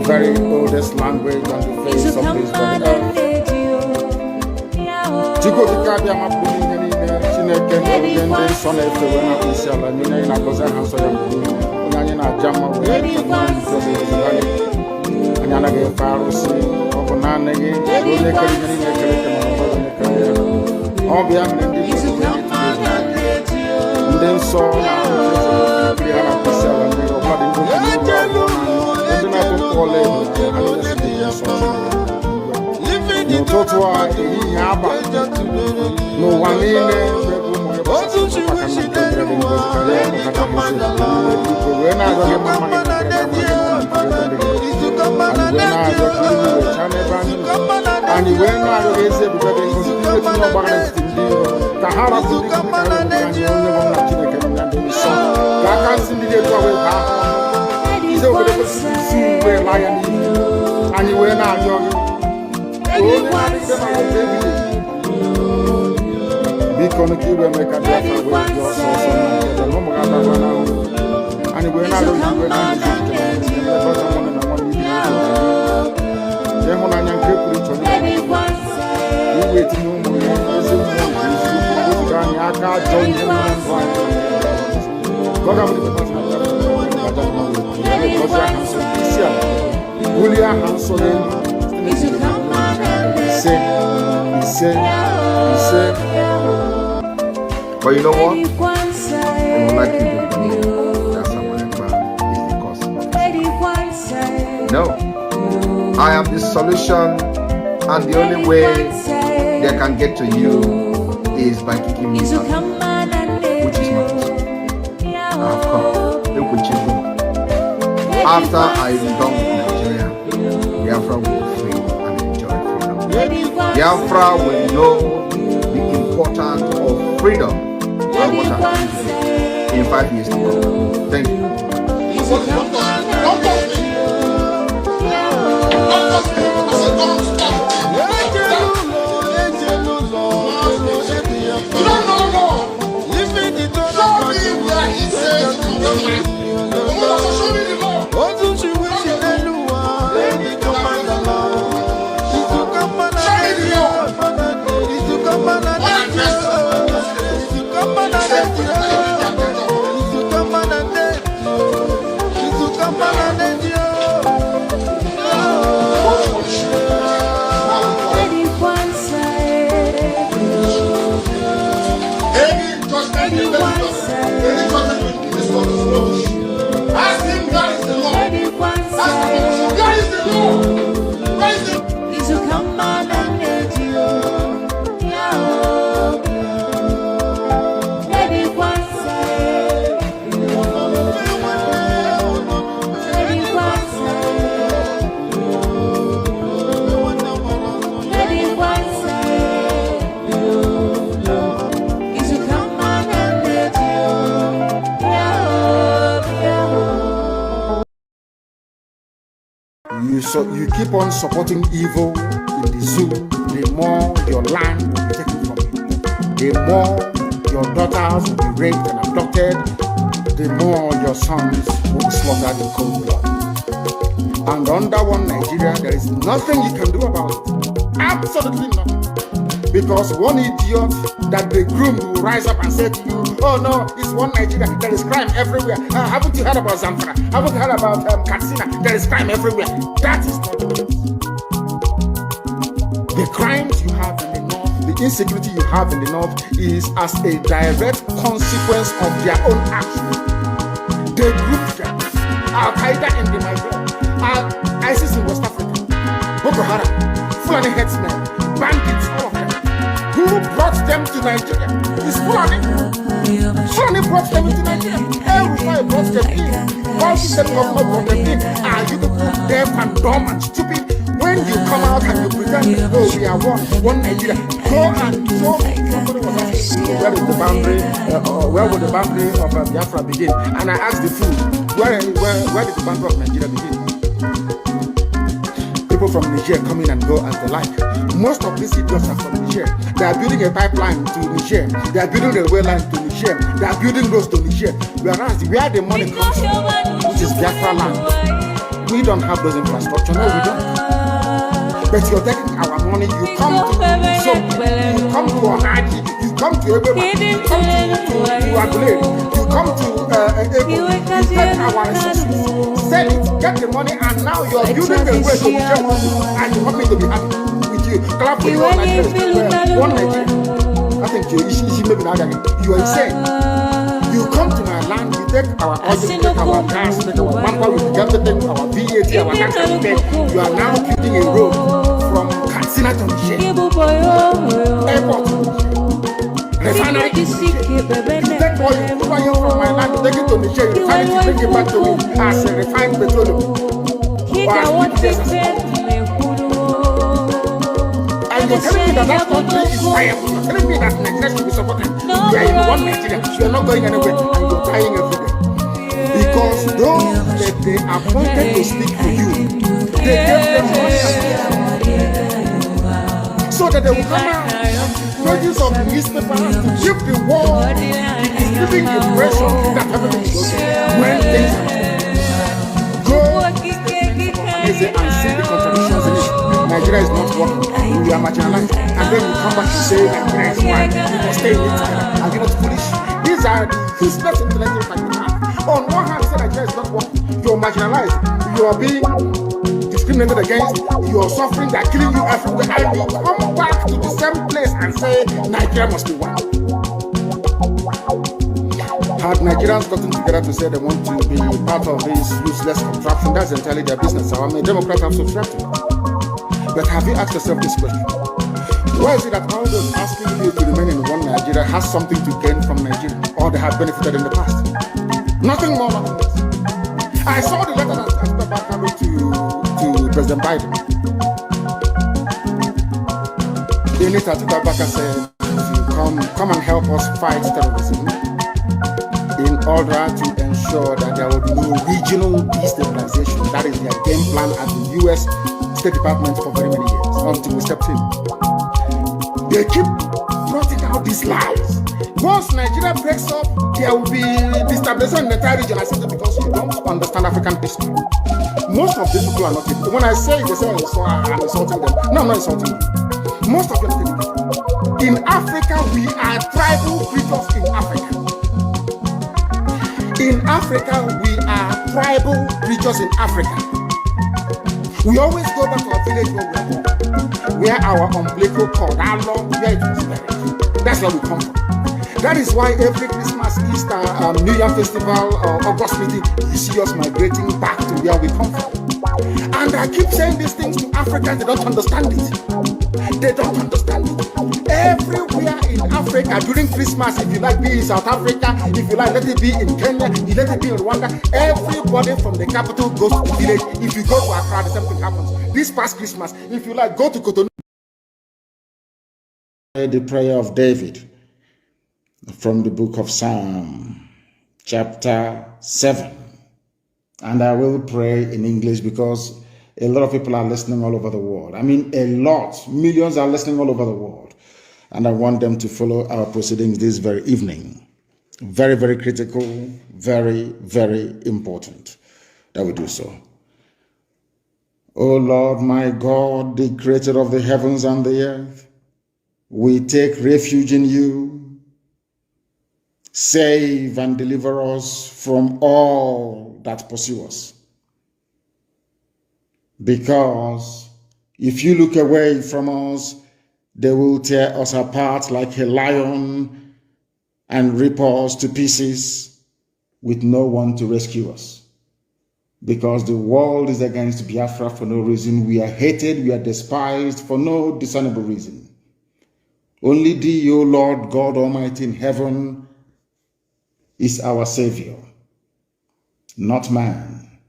very oldest language on the face of this very earth. Chico Dikabia Mapuni, Chineke, and Son of the Wena Usala, Nina Cosa Hansa, Nana Jama, and Yana Farosi, Oponana, all the and then saw no totua yaba no one because you will make a difference with your source and we're not going to but you know what? I would like you to believe that someone is the cause of it. No. I am the solution, and the only way they can get to you is by kicking me out, which is not possible. I have come. Look what you do. After I am done with Nigeria, Biafra will be free and enjoy freedom. Biafra will know the importance of freedom and what I'm doing in 5 years to come. Thank you. You keep on supporting evil in the zoo, the more your land will be taken from you. The more your daughters will be raped and abducted, the more your sons will be slaughtered in cold blood. And under one Nigeria, there is nothing you can do about it. Absolutely nothing. Because one idiot that they groomed will rise up and say to you, oh no, it's one Nigeria, there is crime everywhere. Haven't you heard about Zamfara? Haven't you heard about Katsina? There is crime everywhere. That is not the case. The crimes you have in the north, the insecurity you have in the north is as a direct consequence of their own actions. They grouped them. Al-Qaeda in the Nigeria, ISIS in West Africa, Boko Haram, Fulani headsmen, bandits, all of them. Who brought them to Nigeria? It's Fulani. Fulani brought them into Nigeria. Everybody brought them in. All the government brought them in. Are you deaf and dumb and stupid? When you come out and you pretend, oh, we are one Nigeria, go and show me. Where is the boundary? Where would the boundary of Biafra begin? And I asked the fool, where did the boundary of Nigeria begin? People from Niger come in and go as they like. Most of these idiots are from Niger. They are building a pipeline to Niger. They are building a rail line to Niger. They are building roads to Niger. Whereas where the money comes from, which is Biafra land, We don't have those infrastructure. No, we don't. But you're taking our money. You come to Ohaji, you come to everybody, you come to Agule, you come to Ekpa, you take our resources, sell it, get the money, and now you're building a way to be able and you want me to be happy with you. Clap for you all Nigeria. One Nigeria. I think you are insane. You come to my land, you take our oil, you take our gas, you take our manpower, you get our VAT, our tax and pay. You are now building a road from Katsina to Nigeria. Airport to Nigeria. Refinery to Nigeria. You take oil from my land, you take it to Nigeria, you refine it, you bring it back to me as a refined petroleum. Or as and you're telling me that country is viable. You're telling me that Nigeria should be supported. You are in one Nigeria. You are not going anywhere and you're dying every day. Because those that they appointed to speak for you, they gave them money so that they will come out. Pages of newspapers to keep the war, giving the impression that everything is okay. When things are go and see the contradictions in it. Nigeria is not working. We are marginalized. And then you come back and say Nigeria is one. You must stay in it. Are you not foolish? These are the useless intellectuals that you have. On one hand, you say Nigeria is not working. You are marginalized. You are being discriminated against. You are suffering. They are killing you everywhere. And you come back to the same place and say Nigeria must be one. Had Nigerians gotten together to say they want to be part of this useless contraption, that's entirely their business. I mean, Democrats have subscribed to it. But have you asked yourself this question? Why is it that all those asking you to remain in one Nigeria has something to gain from Nigeria, or they have benefited in the past? Nothing more than this. I saw the letter that Ekpa wrote to President Biden. In it, Ekpa said, come and help us fight terrorism in order to ensure that there will be no regional destabilization. That is their game plan at the U.S. State Department for very many years, until we stepped in. They keep plotting out these lies. Once Nigeria breaks up, there will be destabilization in the entire region. I said it because you don't understand African history. Most of these people are not people. When I say it, they say I'm insulting them. No, I'm not insulting them. Most of them are people. In Africa, we are tribal creatures in Africa. In Africa, we are tribal creatures in Africa. We always go back to our village where we are born, where our umbilical cord, our long, where it was buried. That's where we come from. That is why every Christmas, Easter, New Year festival, August meeting, you see us migrating back to where we come from. And I keep saying these things to Africans, they don't understand it. They don't understand it. Everywhere in Africa during Christmas, if you like, be in South Africa, if you like, let it be in Kenya, you let it be in Rwanda, everybody from the capital goes to the village. If you go to Accra, the same thing happens. This past Christmas, if you like, go to Cotonou. The prayer of David from the book of Psalm, chapter 7. And I will pray in English because a lot of people are listening all over the world. I mean, a lot. Millions are listening all over the world. And I want them to follow our proceedings this very evening. Very, very critical, very, very important that we do so. O Lord, my God, the creator of the heavens and the earth, we take refuge in you. Save and deliver us from all that pursue us. Because if you look away from us, they will tear us apart like a lion and rip us to pieces with no one to rescue us. Because the world is against Biafra for no reason. We are hated, we are despised for no discernible reason. Only thee, O Lord God Almighty in heaven, is our Savior, not man.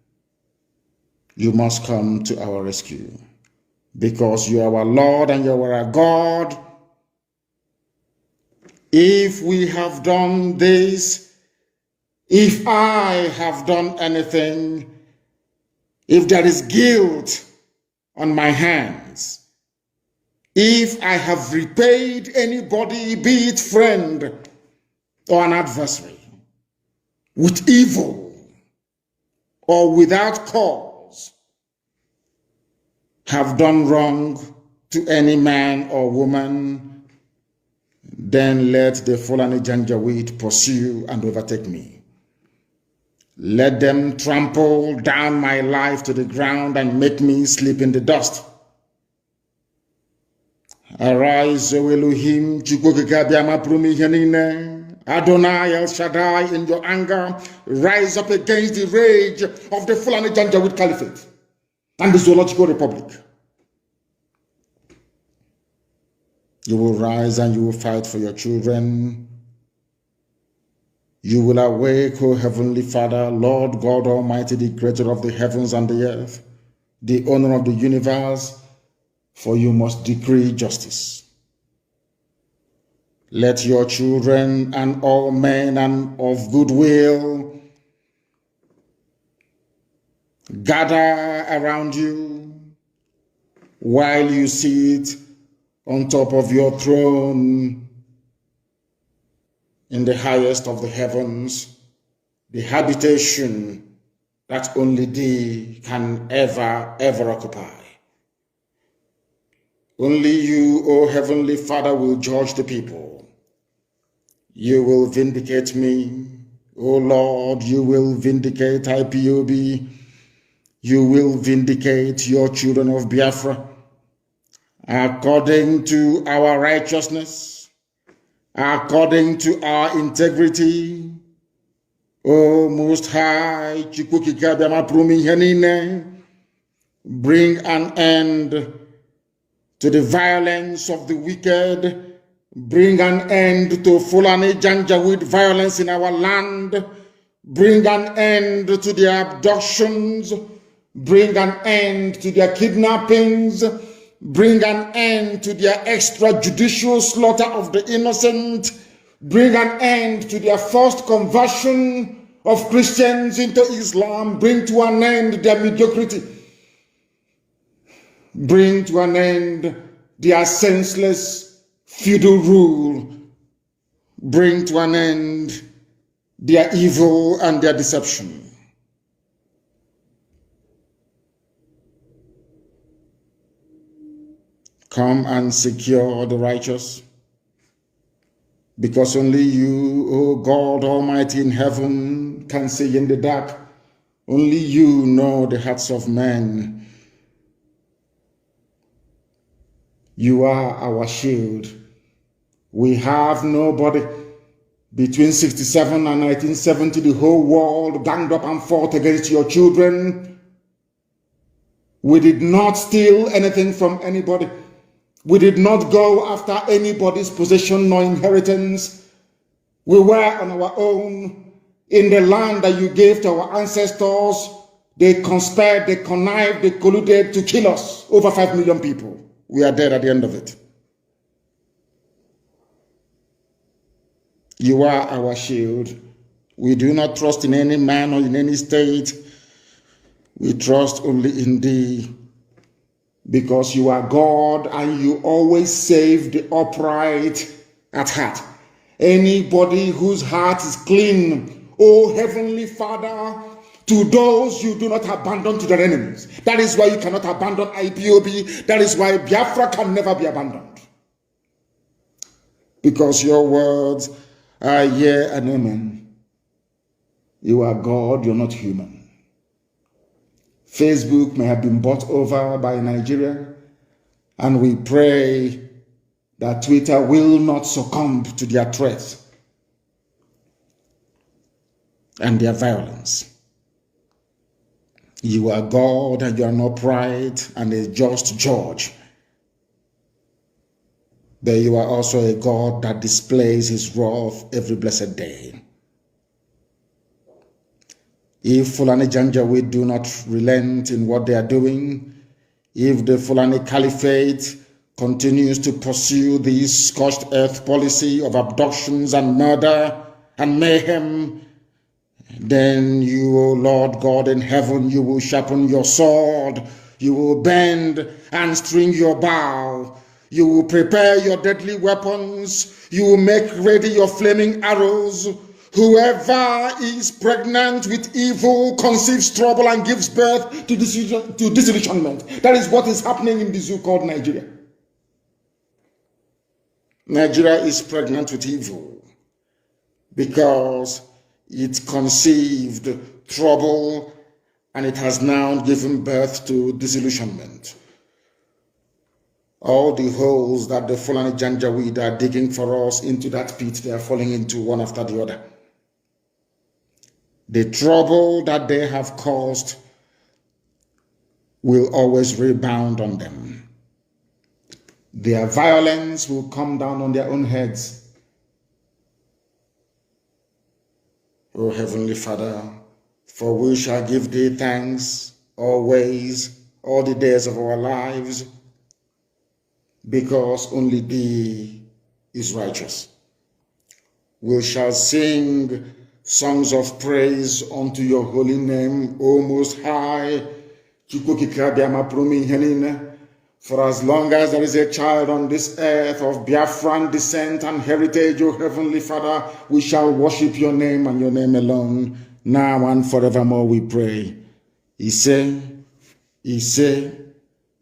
You must come to our rescue because you are our Lord and you are our God. If we have done this, if I have done anything, if there is guilt on my hands, if I have repaid anybody, be it friend or an adversary, with evil or without cause, have done wrong to any man or woman, then let the Fulani Janjaweed pursue and overtake me. Let them trample down my life to the ground and make me sleep in the dust. Arise, O Elohim, Adonai El Shaddai, in your anger, rise up against the rage of the Fulani Janjaweed Caliphate and the Zoological Republic. You will rise and you will fight for your children. You will awake, O Heavenly Father, Lord God Almighty, the creator of the heavens and the earth, the owner of the universe, for you must decree justice. Let your children and all men and of goodwill gather around you while you sit on top of your throne in the highest of the heavens, the habitation that only thee can ever occupy. Only you, O Heavenly Father, will judge the people. You will vindicate me, O Lord. You will vindicate IPOB. You will vindicate your children of Biafra according to our righteousness, according to our integrity. O Most High, bring an end to the violence of the wicked. Bring an end to Fulani Janjaweed violence in our land. Bring an end to their abductions. Bring an end to their kidnappings. Bring an end to their extrajudicial slaughter of the innocent. Bring an end to their forced conversion of Christians into Islam. Bring to an end their mediocrity. Bring to an end their senseless feudal rule. Bring to an end their evil and their deception. Come and secure the righteous, because only you, O God Almighty in heaven, can see in the dark. Only you know the hearts of men. You are our shield. We have nobody. Between 67 and 1970, the whole world ganged up and fought against your children. We did not steal anything from anybody. We did not go after anybody's possession nor inheritance. We were on our own in the land that you gave to our ancestors. They conspired, they connived, they colluded to kill us. Over 5 million people. We are dead at the end of it. You are our shield. We do not trust in any man or in any state. We trust only in thee, because you are God and you always save the upright at heart. Anybody whose heart is clean, O Heavenly Father, to those you do not abandon to their enemies. That is why you cannot abandon IPOB. That is why Biafra can never be abandoned. Because your words are yea and amen. You are God, you're not human. Facebook may have been bought over by Nigeria, and we pray that Twitter will not succumb to their threats and their violence. You are God, and you are an upright and a just judge. But you are also a God that displays his wrath every blessed day. If Fulani Janjaweed do not relent in what they are doing, if the Fulani Caliphate continues to pursue this scorched earth policy of abductions and murder and mayhem, then you, O Lord God in heaven, you will sharpen your sword, you will bend and string your bow, you will prepare your deadly weapons, you will make ready your flaming arrows. Whoever is pregnant with evil conceives trouble and gives birth to disillusionment. That is what is happening in the zoo called Nigeria. Nigeria is pregnant with evil because it conceived trouble and it has now given birth to disillusionment. All the holes that the Fulani Janjaweed are digging for us into that pit, they are falling into one after the other. The trouble that they have caused will always rebound on them. Their violence will come down on their own heads. O Heavenly Father, for we shall give thee thanks always, all the days of our lives, because only thee is righteous. We shall sing songs of praise unto your holy name, O Most High. For as long as there is a child on this earth of Biafran descent and heritage, O Heavenly Father, we shall worship your name and your name alone, now and forevermore, we pray. He said,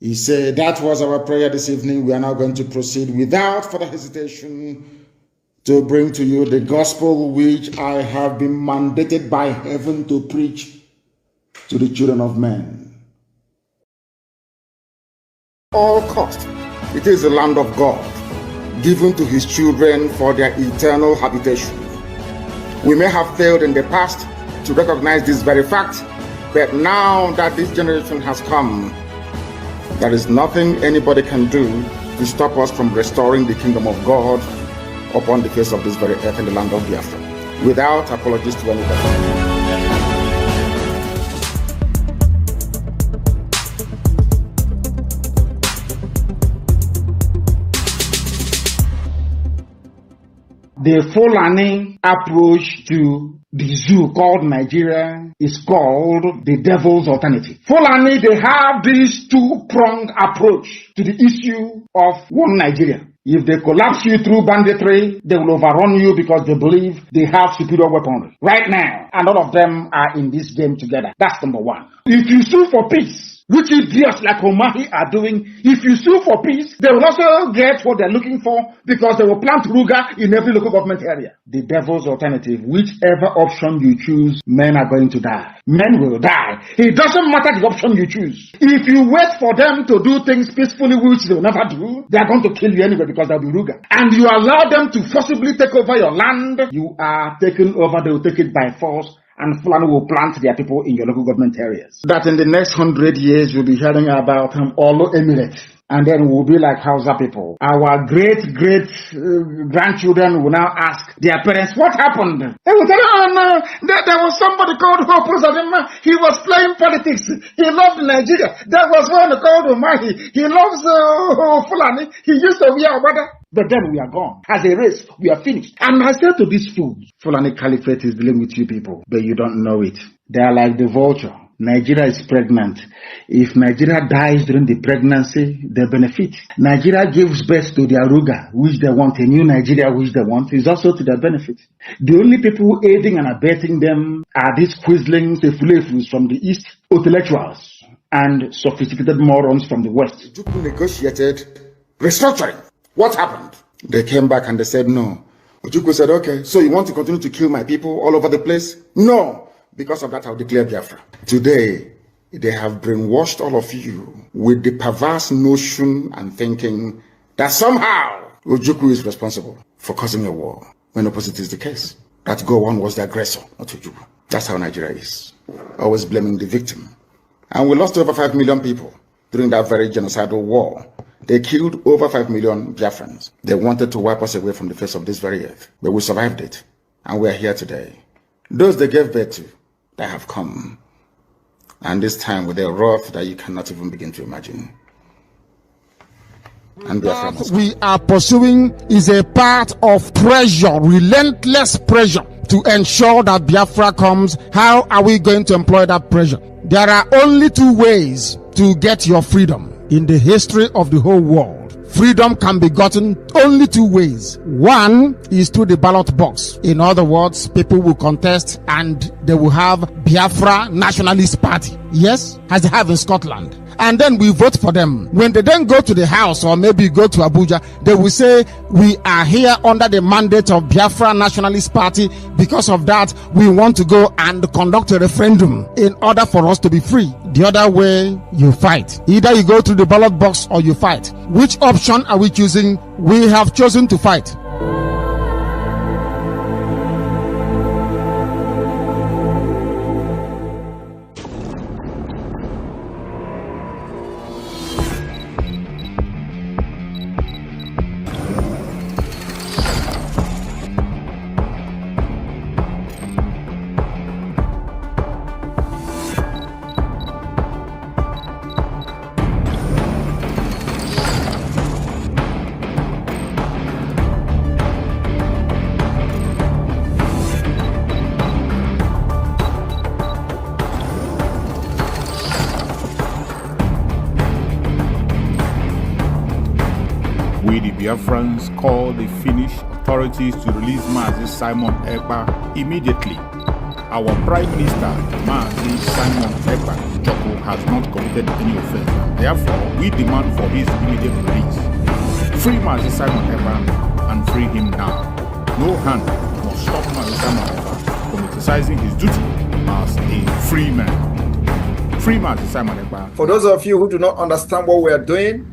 that was our prayer this evening. We are now going to proceed without further hesitation to bring to you the gospel which I have been mandated by heaven to preach to the children of men. All cost, it is the land of God, given to his children for their eternal habitation. We may have failed in the past to recognize this very fact, but now that this generation has come, there is nothing anybody can do to stop us from restoring the kingdom of God upon the face of this very earth in the land of Biafra, without apologies to anybody. The Fulani approach to the zoo called Nigeria is called the devil's alternative. Fulani, they have this two-pronged approach to the issue of one Nigeria. If they collapse you through banditry, they will overrun you because they believe they have superior weaponry. Right now, and all of them are in this game together. That's number one. If you sue for peace, which idiots like Omahi are doing, if you sue for peace, they will also get what they're looking for because they will plant Ruga in every local government area. The devil's alternative, whichever option you choose, men are going to die. Men will die. It doesn't matter the option you choose. If you wait for them to do things peacefully, which they will never do, they are going to kill you anyway because they'll be Ruga. And you allow them to forcibly take over your land, you are taken over, they will take it by force. And Fulani will plant their people in your local government areas. That in the next 100 years, you'll be hearing about Olo Emirates. And then we'll be like Hausa people. Our great-grandchildren will now ask their parents, what happened? They will tell them, oh no, there was somebody called Hope Uzodinma. He was playing politics. He loved Nigeria. There was one called Omahi. He loves Fulani. He used to be our brother. But then we are gone. As a race, we are finished. And I said to these fools, Fulani Caliphate is dealing with you people, but you don't know it. They are like the vulture. Nigeria is pregnant. If Nigeria dies during the pregnancy, they benefit. Nigeria gives birth to their Ruga, which they want, a new Nigeria which they want, is also to their benefit. The only people aiding and abetting them are these quislings, the fulefus from the east, intellectuals, and sophisticated morons from the west. Ojukwu negotiated restructuring. What happened? They came back and they said no. Ojukwu said, okay, so you want to continue to kill my people all over the place? No. Because of that, I'll declare Biafra. Today, they have brainwashed all of you with the perverse notion and thinking that somehow Ojukwu is responsible for causing a war, when opposite is the case. That Gowon was the aggressor, not Ojukwu. That's how Nigeria is. Always blaming the victim. And we lost over 5 million people during that very genocidal war. They killed over 5 million Biafrans. They wanted to wipe us away from the face of this very earth. But we survived it. And we're here today. Those they gave birth to, they have come. And this time with a wrath that you cannot even begin to imagine. And what we are pursuing is a part of pressure, relentless pressure, to ensure that Biafra comes. How are we going to employ that pressure? There are only two ways to get your freedom in the history of the whole world. freedom can be gotten only two ways. One is through the ballot box. In other words, people will contest and they will have Biafra Nationalist Party. Yes, as they have in Scotland. And then we vote for them. When they then go to the house or maybe go to Abuja, they will say, we are here under the mandate of Biafra Nationalist Party. Because of that, we want to go and conduct a referendum in order for us to be free. The other way, you fight. Either you go to the ballot box or you fight. Which option are we choosing? We have chosen to fight. We, the Biafrans, call the Finnish authorities to release Mazi Simon Ekpa immediately. Our Prime Minister, Mazi Simon Ekpa Joko, has not committed any offense, and therefore we demand for his immediate release. Free Mazi Simon Ekpa and free him now. No hand must stop Mazi Simon Ekpa from exercising his duty as a free man. Free Mazi Simon Ekpa. For those of you who do not understand what we are doing,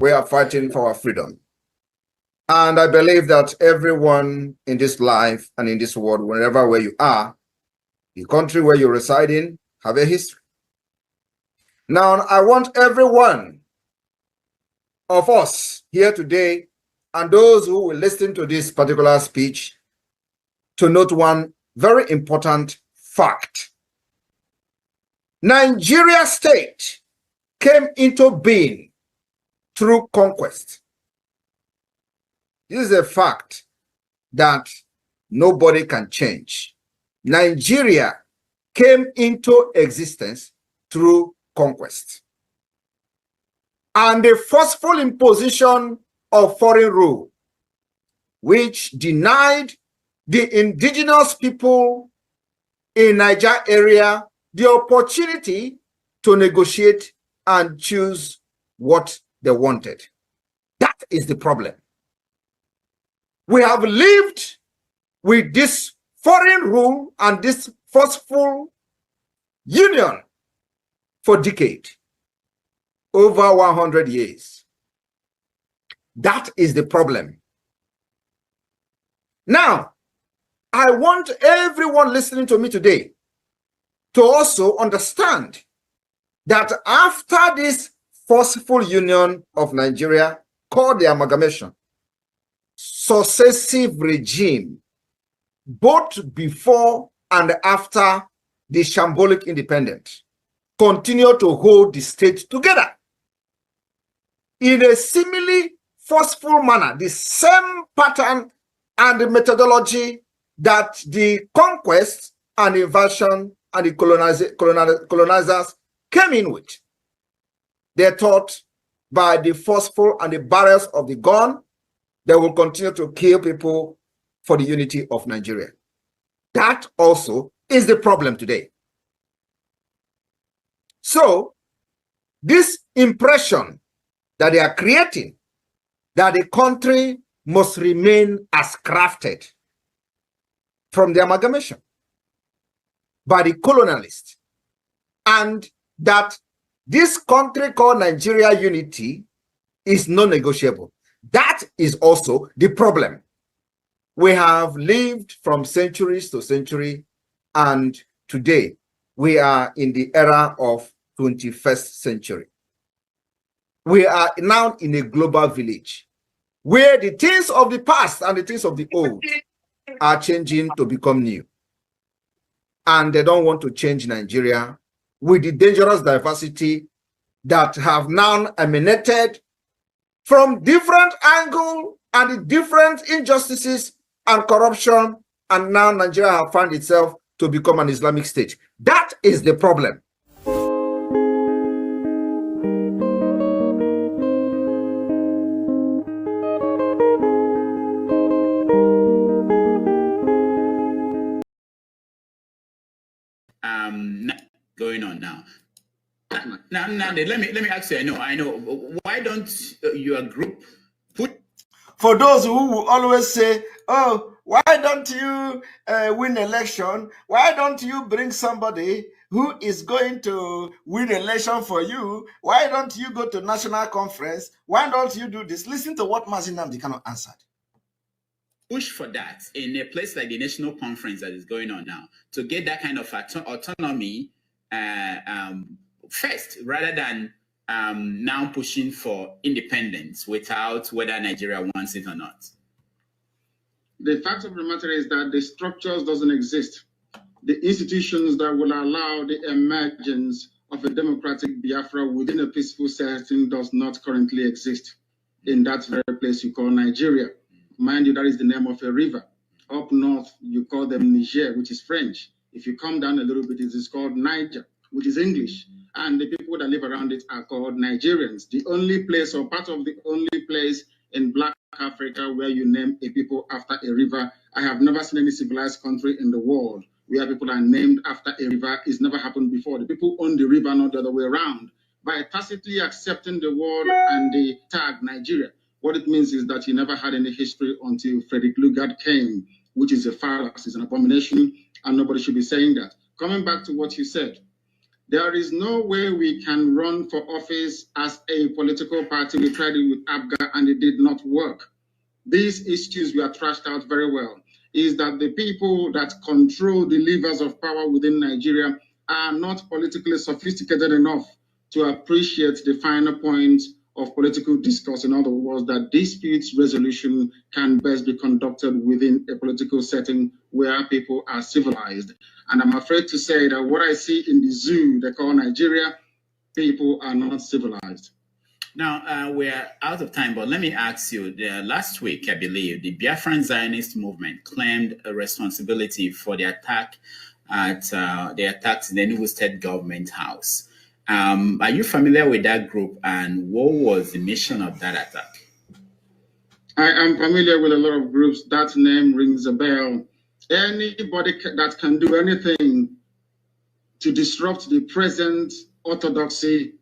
we are fighting for our freedom. And I believe that everyone in this life and in this world, wherever where you are, the country where you reside in, have a history. Now, I want every one of us here today and those who will listen to this particular speech to note one very important fact. Nigeria state came into being through conquest. This is a fact that nobody can change. Nigeria came into existence through conquest. And the forceful imposition of foreign rule, which denied the indigenous people in Niger area the opportunity to negotiate and choose what they wanted. That is the problem. We have lived with this foreign rule and this forceful union for decades, over 100 years. That is the problem. Now, I want everyone listening to me today to also understand that after this forceful union of Nigeria, called the amalgamation, successive regime, both before and after the shambolic independence, continue to hold the state together in a similarly forceful manner, the same pattern and the methodology that the conquest and invasion and the colonizers came in with. They thought by the forceful and the barrels of the gun, they will continue to kill people for the unity of Nigeria. That also is the problem today. So, this impression that they are creating, that the country must remain as crafted from the amalgamation by the colonialists, and that this country called Nigeria unity is non-negotiable. That is also the problem. We have lived from centuries to century, and today we are in the era of 21st century. We are now in a global village where the things of the past and the things of the old are changing to become new. And they don't want to change Nigeria with the dangerous diversity that have now emanated from different angles and the different injustices and corruption, and now Nigeria has found itself to become an Islamic state. That is the problem. now. Now, let me ask you. I know. Why don't your group put? For those who will always say, "Oh, why don't you win election? Why don't you bring somebody who is going to win election for you? Why don't you go to national conference? Why don't you do this?" Listen to what Nnamdi Kanu answered. Push for that in a place like the national conference that is going on now to get that kind of autonomy first, rather than now pushing for independence without whether Nigeria wants it or not. The fact of the matter is that the structures doesn't exist. The institutions that will allow the emergence of a democratic Biafra within a peaceful setting does not currently exist in that very place you call Nigeria. Mind you, that is the name of a river. Up north, you call them Niger, which is French. If you come down a little bit, it is called Niger, which is English. And the people that live around it are called Nigerians. The only place, or part of the only place in Black Africa where you name a people after a river. I have never seen any civilized country in the world where people are named after a river. It's never happened before. The people own the river, not the other way around. By tacitly accepting the word and the tag Nigeria, what it means is that you never had any history until Frederick Lugard came, which is a fallacy, it's an abomination, and nobody should be saying that. Coming back to what you said, there is no way we can run for office as a political party. We tried it with ABGA and it did not work. These issues were trashed out very well. Is that the people that control the levers of power within Nigeria are not politically sophisticated enough to appreciate the finer points of political discourse. In other words, that disputes resolution can best be conducted within a political setting where people are civilized. And I'm afraid to say that what I see in the zoo they call Nigeria, people are not civilized. Now, we're out of time, but let me ask you, last week, I believe, the Biafran Zionist movement claimed a responsibility for the attack at the Enugu State Government House. Are you familiar with that group, and what was the mission of that attack? I am familiar with a lot of groups. That name rings a bell. Anybody that can do anything to disrupt the present orthodoxy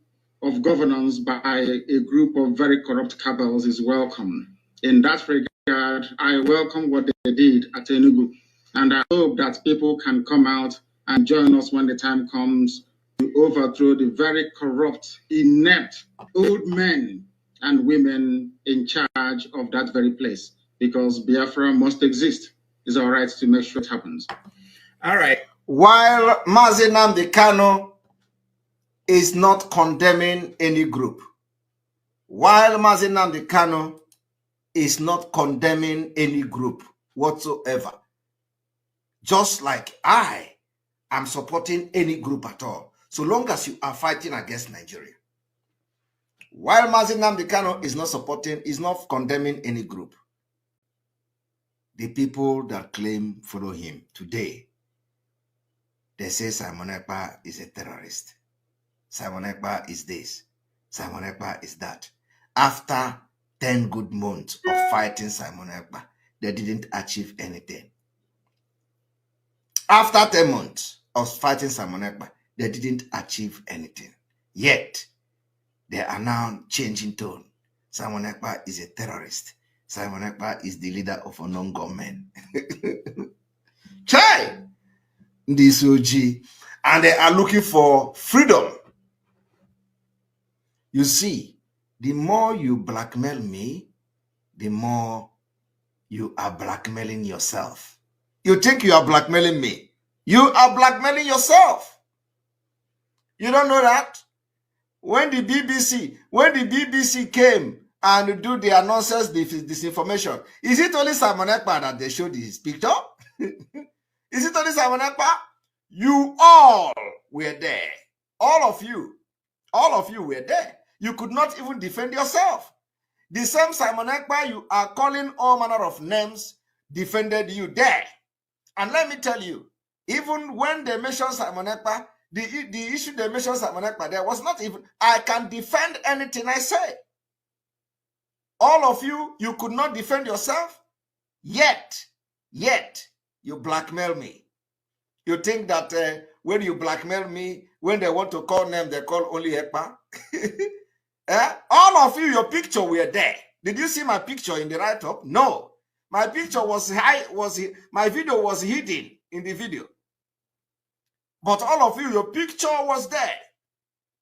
of governance by a group of very corrupt cabals is welcome. In that regard, I welcome what they did at Enugu, and I hope that people can come out and join us when the time comes to overthrow the very corrupt, inept old men and women in charge of that very place, because Biafra must exist. It's our right to make sure it happens. All right. While Nnamdi Kanu is not condemning any group, while Nnamdi Kanu is not condemning any group whatsoever, just like I am supporting any group at all, so long as you are fighting against Nigeria. While Nnamdi Kanu is not condemning any group, the people that claim follow him today, they say Simon Ekpa is a terrorist. Simon Ekpa is this. Simon Ekpa is that. After 10 good months of fighting Simon Ekpa, they didn't achieve anything. After 10 months of fighting Simon Ekpa, they didn't achieve anything. Yet, they are now changing tone. Simon Ekpa is a terrorist. Simon Ekpa is the leader of unknown gunmen. Chai! This OG. And they are looking for freedom. You see, the more you blackmail me, the more you are blackmailing yourself. You think you are blackmailing me. You are blackmailing yourself. You don't know that? When the BBC came and do their nonsense disinformation, is it only Simon Ekpa that they showed his picture? Is it only Simon Ekpa? You all were there. All of you were there. You could not even defend yourself. The same Simon Ekpa you are calling all manner of names defended you there. And let me tell you, even when they mentioned Simon Ekpa, the issue they mentioned Simon Ekpa, there was not even, I can defend anything I say. All of you could not defend yourself, yet, you blackmail me. You think that when you blackmail me, when they want to call them, they call only Ekpa. All of you, your picture were there. Did you see my picture in the write-up? No. My picture was my video was hidden in the video. But all of you, your picture was there.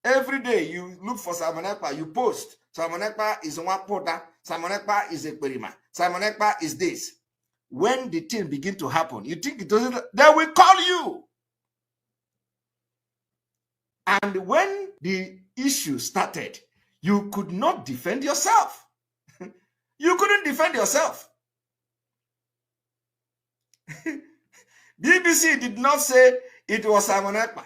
Every day you look for Simon Ekpa, you post. Simon Ekpa is one porter. Simon Ekpa is a perima. Simon Ekpa is this. When the thing begin to happen, you think it doesn't, they will call you. And when the issue started, you could not defend yourself. You couldn't defend yourself. BBC did not say it was Simon Ekpa.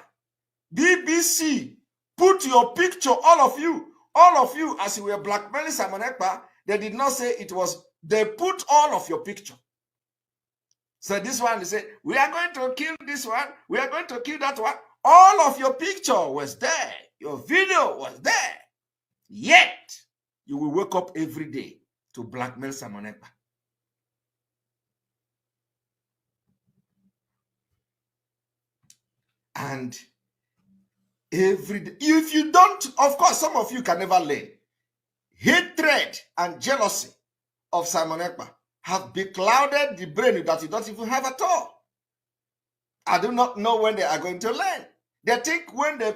BBC put your picture, all of you, as you were blackmailing Simon Ekpa, they did not say it was, they put all of your picture. So this one, they say, we are going to kill this one, we are going to kill that one. All of your picture was there. Your video was there. Yet, you will wake up every day to blackmail Simon Ekpa. And every day, if you don't, of course, some of you can never learn. Hatred and jealousy of Simon Ekpa have beclouded the brain that you don't even have at all. I do not know when they are going to learn. They think when they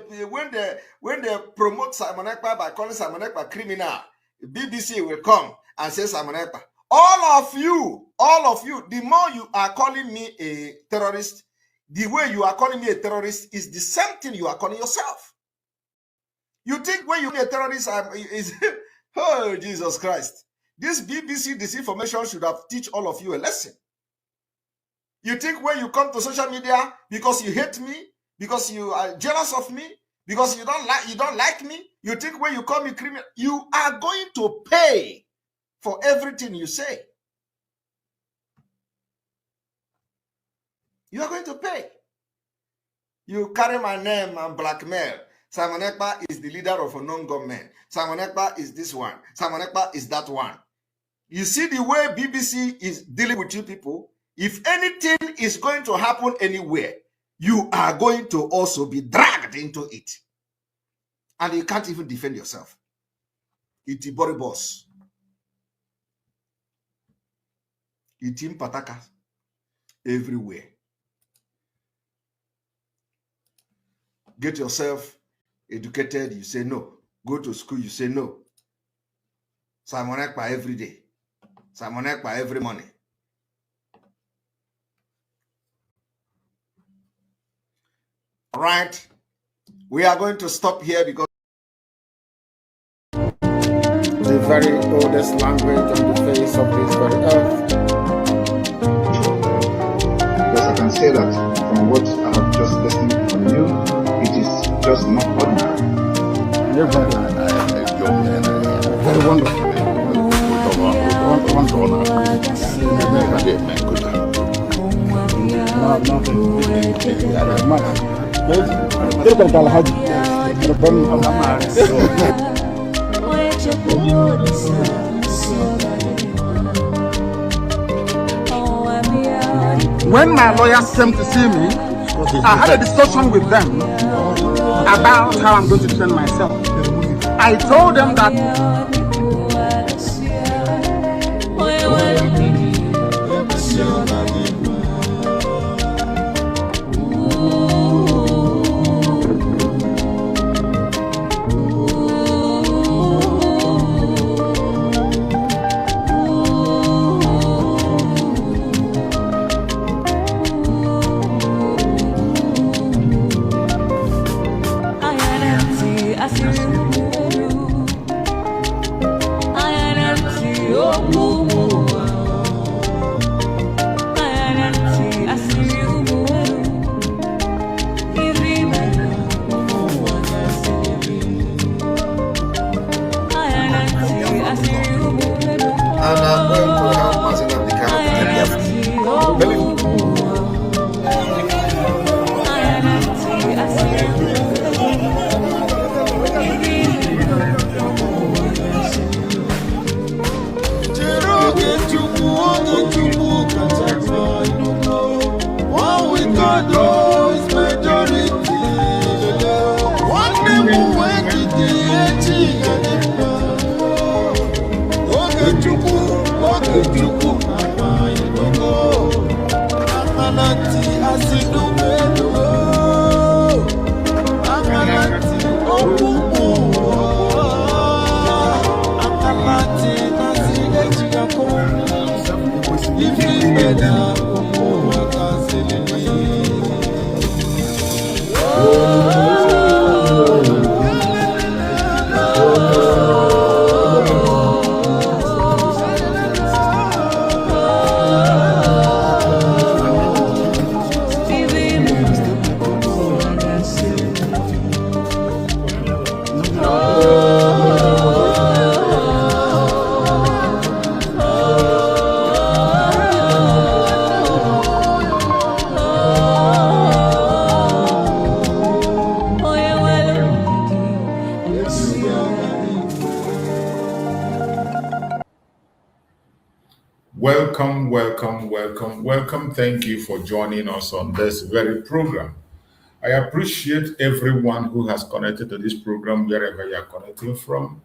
promote Simon Ekpa by calling Simon Ekpa criminal, BBC will come and say Simon Ekpa. All of you, the more you are calling me a terrorist, the way you are calling me a terrorist is the same thing you are calling yourself. You think when you be a terrorist, oh, Jesus Christ. This BBC disinformation should have teach all of you a lesson. You think when you come to social media because you hate me, because you are jealous of me, because you don't like me, you think when you call me criminal, you are going to pay for everything you say. You are going to pay. You carry my name and blackmail. Simon Ekpa is the leader of a non-government. Simon Ekpa is this one. Simon Ekpa is that one. You see the way BBC is dealing with you people? If anything is going to happen anywhere, you are going to also be dragged into it. And you can't even defend yourself. It's a body boss. It's in pataka everywhere. Get yourself educated, you say no. Go to school, you say no. Simon Ekpa every day. Simon Ekpa every morning. All right. We are going to stop here because the very oldest language on the face of this very earth. Because I can say that from what I have just listened from you, it is just not ordinary. Very wonderful. When my lawyers came to see me, I had a discussion with them about how I'm going to defend myself. I told them that Welcome. Thank you for joining us on this very program. I appreciate everyone who has connected to this program wherever you are connecting from.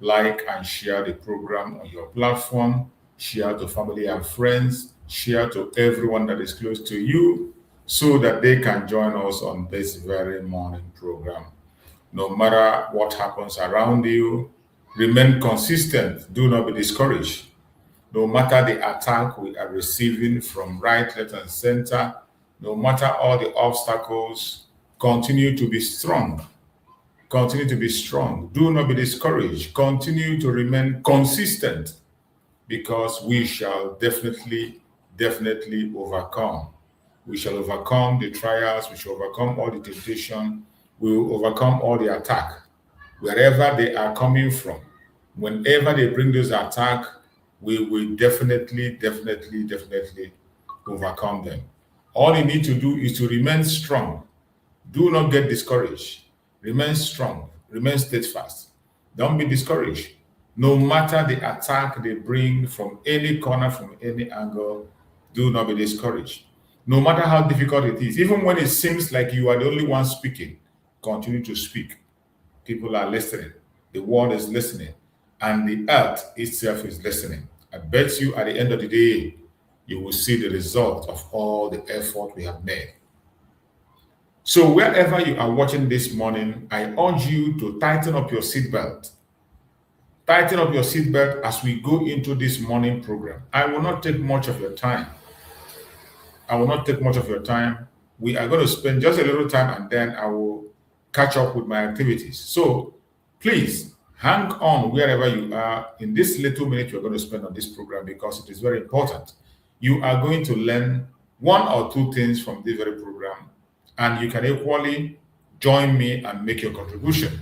Like and share the program on your platform. Share to family and friends. Share to everyone that is close to you so that they can join us on this very morning program. No matter what happens around you, remain consistent. Do not be discouraged. No matter the attack we are receiving from right, left, and center, no matter all the obstacles, continue to be strong. Continue to be strong. Do not be discouraged. Continue to remain consistent because we shall definitely overcome. We shall overcome the trials. We shall overcome all the temptation. We will overcome all the attack. Wherever they are coming from, whenever they bring those attacks, we will definitely overcome them. All you need to do is to remain strong. Do not get discouraged. Remain strong. Remain steadfast. Don't be discouraged. No matter the attack they bring from any corner, from any angle, do not be discouraged. No matter how difficult it is, even when it seems like you are the only one speaking, continue to speak. People are listening. The world is listening. And the earth itself is listening. I bet you at the end of the day, you will see the result of all the effort we have made. So wherever you are watching this morning, I urge you to tighten up your seatbelt. Tighten up your seatbelt as we go into this morning program. I will not take much of your time. We are going to spend just a little time and then I will catch up with my activities. So please, hang on wherever you are in this little minute you're going to spend on this program because it is very important. You are going to learn one or two things from this very program, and you can equally join me and make your contribution.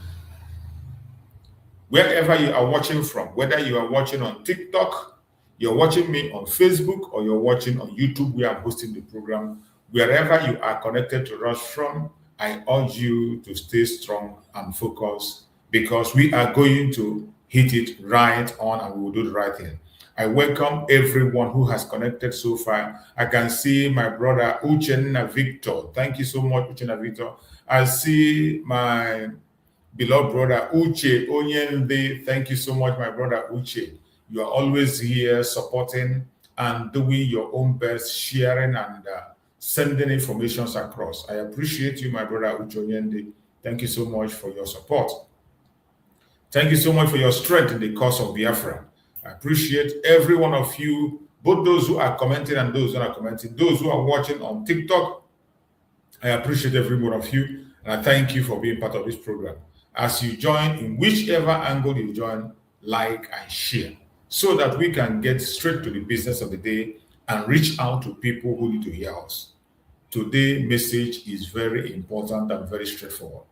Wherever you are watching from, whether you are watching on TikTok, you're watching me on Facebook, or you're watching on YouTube where I'm hosting the program, wherever you are connected to us from, I urge you to stay strong and focused, because we are going to hit it right on and we will do the right thing. I welcome everyone who has connected so far. I can see my brother Uchenna Victor. Thank you so much, Uchenna Victor. I see my beloved brother Uche Onyende. Thank you so much, my brother Uche. You are always here supporting and doing your own best, sharing and sending information across. I appreciate you, my brother Uche Onyende. Thank you so much for your support. Thank you so much for your strength in the cause of Biafra. I appreciate every one of you, both those who are commenting and those who are commenting, those who are watching on TikTok. I appreciate every one of you, and I thank you for being part of this program. As you join, in whichever angle you join, like and share, so that we can get straight to the business of the day and reach out to people who need to hear us. Today's message is very important and very straightforward.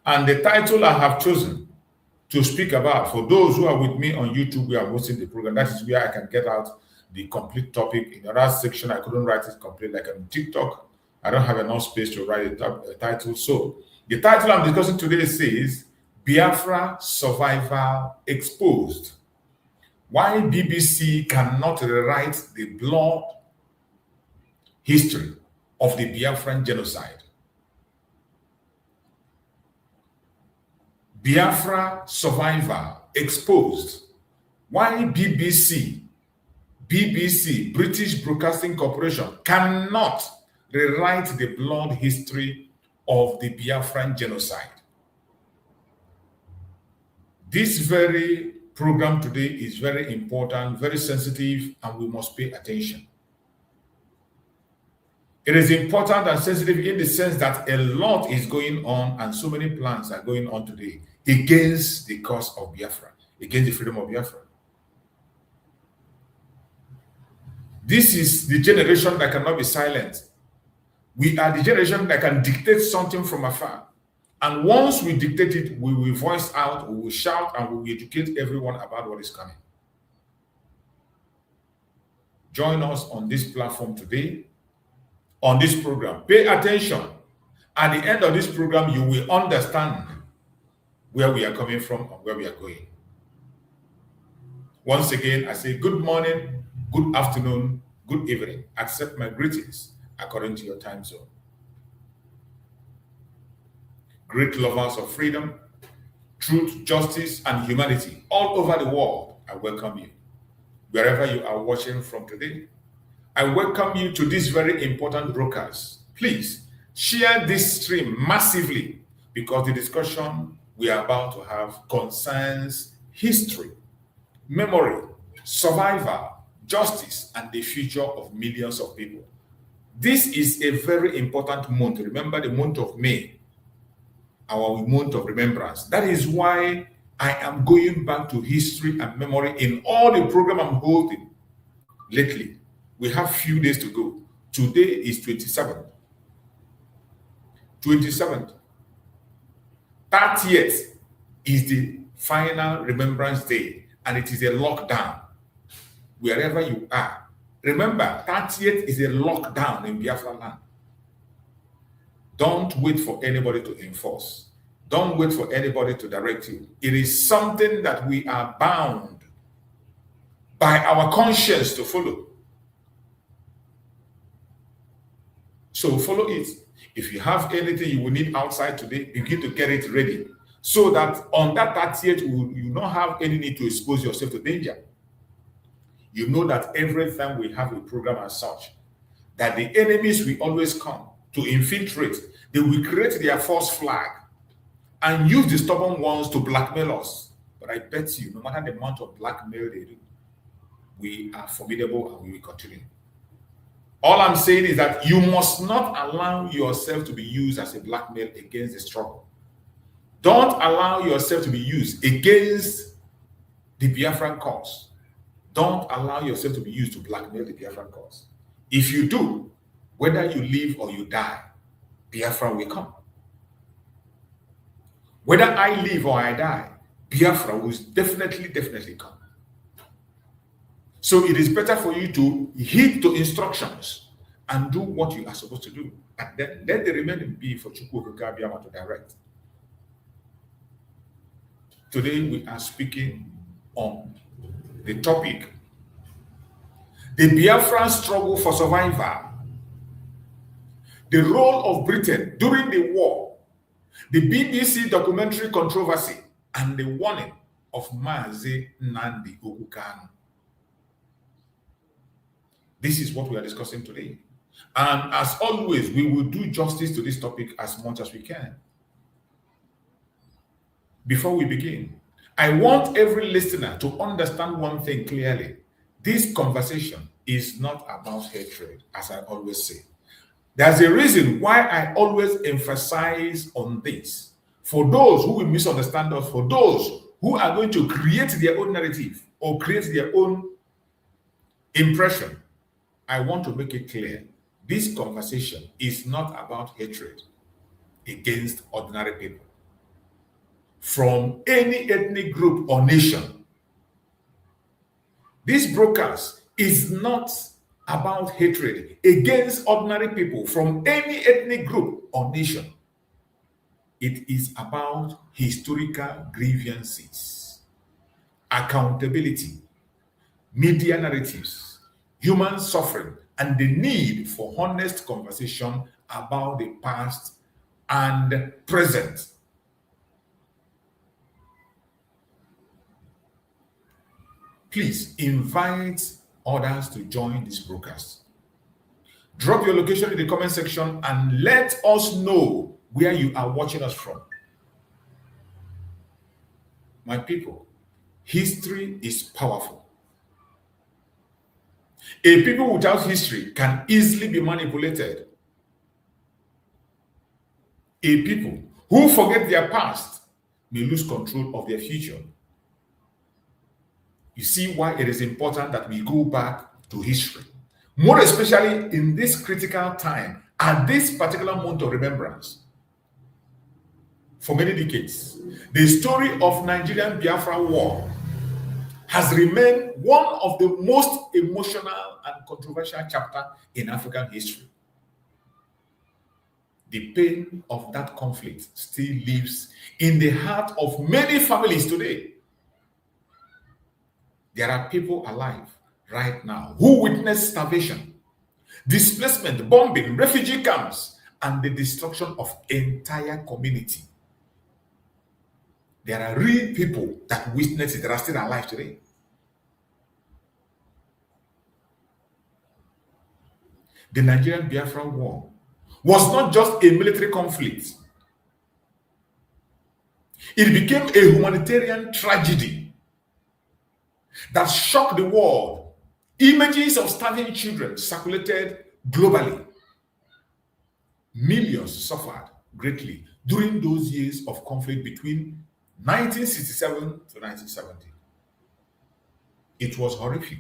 And the title I have chosen to speak about, for those who are with me on YouTube, we are hosting the program. That is where I can get out the complete topic. In the last section, I couldn't write it complete like on TikTok. I don't have enough space to write a title. So the title I'm discussing today says, Biafra Survival Exposed. Why BBC cannot rewrite the blood history of the Biafran genocide. Biafra Survivor Exposed. Why BBC, British Broadcasting Corporation, cannot rewrite the blood history of the Biafran genocide. This very program today is very important, very sensitive, and we must pay attention. It is important and sensitive in the sense that a lot is going on and so many plans are going on today against the cause of Biafra, against the freedom of Biafra. This is the generation that cannot be silent. We are the generation that can dictate something from afar And once we dictate it, we will voice out, we will shout, and we will educate everyone about what is coming. Join us on this platform today, on this program. Pay attention. At the end of this program, you will understand where we are coming from and where we are going. Once again, I say good morning, good afternoon, good evening. Accept my greetings according to your time zone. Great lovers of freedom, truth, justice, and humanity all over the world, I welcome you. Wherever you are watching from today, I welcome you to this very important broadcast. Please share this stream massively because the discussion we are about to have concerns history, memory, survival, justice, and the future of millions of people. This is a very important month. Remember the month of May, our month of remembrance. That is why I am going back to history and memory in all the program I'm holding lately. We have few days to go. Today is 27th. 27th. 30th is the final remembrance day, and it is a lockdown wherever you are. Remember, 30th is a lockdown in Biafra land. Don't wait for anybody to enforce. Don't wait for anybody to direct you. It is something that we are bound by our conscience to follow. So follow it. If you have anything you will need outside today, begin to get it ready so that on that 30th, you don't have any need to expose yourself to danger. You know that every time we have a program as such, that the enemies will always come to infiltrate. They will create their false flag and use the stubborn ones to blackmail us. But I bet you, no matter the amount of blackmail they do, we are formidable and we will continue. All I'm saying is that you must not allow yourself to be used as a blackmail against the struggle. Don't allow yourself to be used against the Biafran cause. Don't allow yourself to be used to blackmail the Biafran cause. If you do, whether you live or you die, Biafra will come. Whether I live or I die, Biafra will definitely come. So it is better for you to heed to instructions and do what you are supposed to do. And then let the remaining be for Chukwu Abiyama to direct. Today we are speaking on the topic, the Biafran struggle for survival, the role of Britain during the war, the BBC documentary controversy, and the warning of Mazi Nnamdi Kanu. This is what we are discussing today. And as always, we will do justice to this topic as much as we can. Before we begin, I want every listener to understand one thing clearly. This conversation is not about hatred, as I always say. There's a reason why I always emphasize on this. For those who will misunderstand us, for those who are going to create their own narrative or create their own impression, I want to make it clear. This conversation is not about hatred against ordinary people from any ethnic group or nation. This broadcast is not about hatred against ordinary people from any ethnic group or nation. It is about historical grievances, accountability, media narratives, human suffering, and the need for honest conversation about the past and present. Please invite others to join this broadcast. Drop your location in the comment section and let us know where you are watching us from. My people, history is powerful. A people without history can easily be manipulated. A people who forget their past may lose control of their future. You see why it is important that we go back to history, more especially in this critical time, at this particular month of remembrance. for many decades, the story of Nigerian Biafra War has remained one of the most emotional and controversial chapters in African history. The pain of that conflict still lives in the heart of many families today. There are people alive right now who witness starvation, displacement, bombing, refugee camps, and the destruction of entire community. There are real people that witness it that are still alive today. The Nigerian Biafra War was not just a military conflict. It became a humanitarian tragedy that shocked the world. Images of starving children circulated globally. Millions suffered greatly during those years of conflict between 1967 to 1970. It was horrific.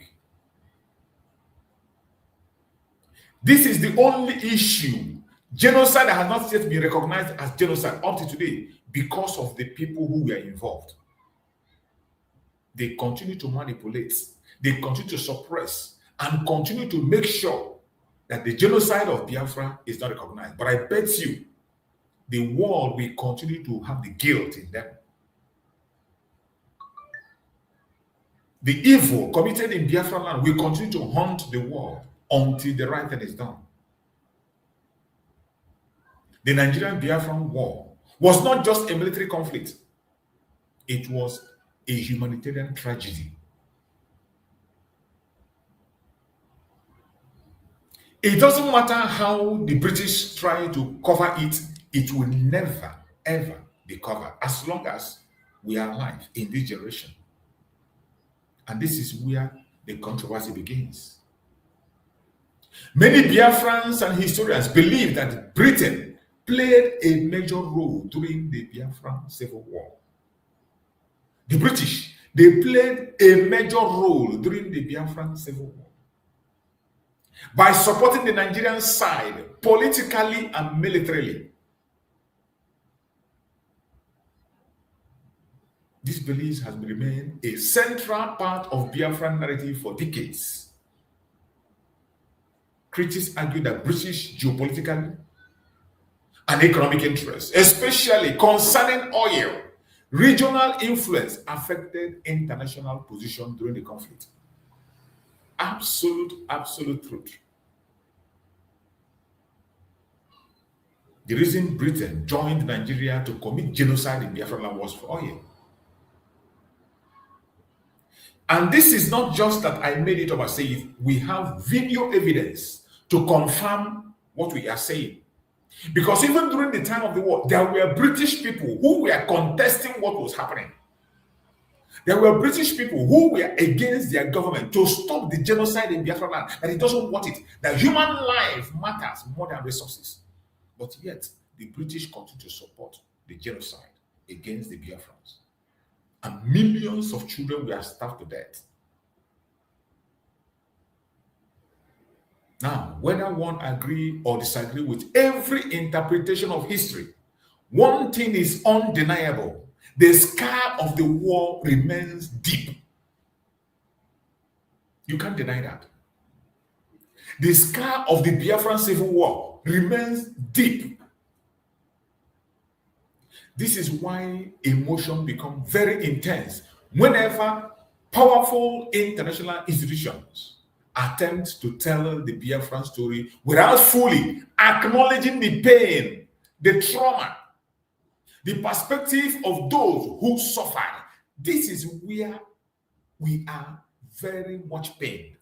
This is the only issue, genocide, that has not yet been recognized as genocide up to today because of the people who were involved. They continue to manipulate, they continue to suppress, and continue to make sure that the genocide of Biafra is not recognized. But I bet you, the world will continue to have the guilt in them. The evil committed in Biafra land will continue to haunt the world until the right thing is done. The Nigerian Biafran War was not just a military conflict. It was a humanitarian tragedy. It doesn't matter how the British try to cover it, it will never, ever be covered as long as we are alive in this generation. And this is where the controversy begins. Many Biafrans and historians believe that Britain played a major role during the Biafran Civil War. The British, they played a major role during the Biafran Civil War by supporting the Nigerian side politically and militarily. This belief has remained a central part of Biafran narrative for decades. Critics argue that British geopolitical and economic interests, especially concerning oil, regional influence affected international position during the conflict. Absolute truth. The reason Britain joined Nigeria to commit genocide in Biafra land was for oil. And this is not just that I made it up, I say it. We have video evidence to confirm what we are saying. Because even during the time of the war, there were British people who were contesting what was happening. There were British people who were against their government to stop the genocide in Biafra land, that it doesn't want it, that human life matters more than resources. But yet, the British continue to support the genocide against the Biafrans. And millions of children were starved to death. Now, whether one agree or disagree with every interpretation of history, one thing is undeniable. The scar of the war remains deep. You can't deny that. The scar of the Biafran Civil War remains deep. This is why emotion becomes very intense whenever powerful international institutions attempt to tell the Biafran story without fully acknowledging the pain, the trauma, the perspective of those who suffered. This is where we are very much pained.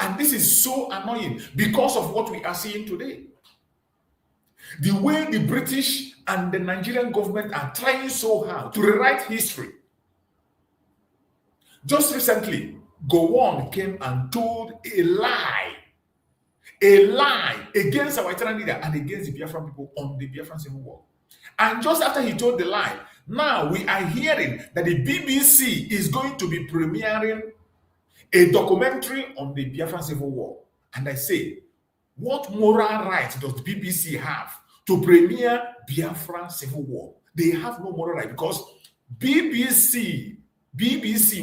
And this is so annoying because of what we are seeing today. The way the British and the Nigerian government are trying so hard to rewrite history. Just recently, Gowon came and told a lie against our eternal leader and against the Biafran people on the Biafran Civil War. And just after he told the lie, now we are hearing that the BBC is going to be premiering a documentary on the Biafran Civil War. And I say, what moral right does the BBC have to premiere Biafra civil war. They have no moral right because BBC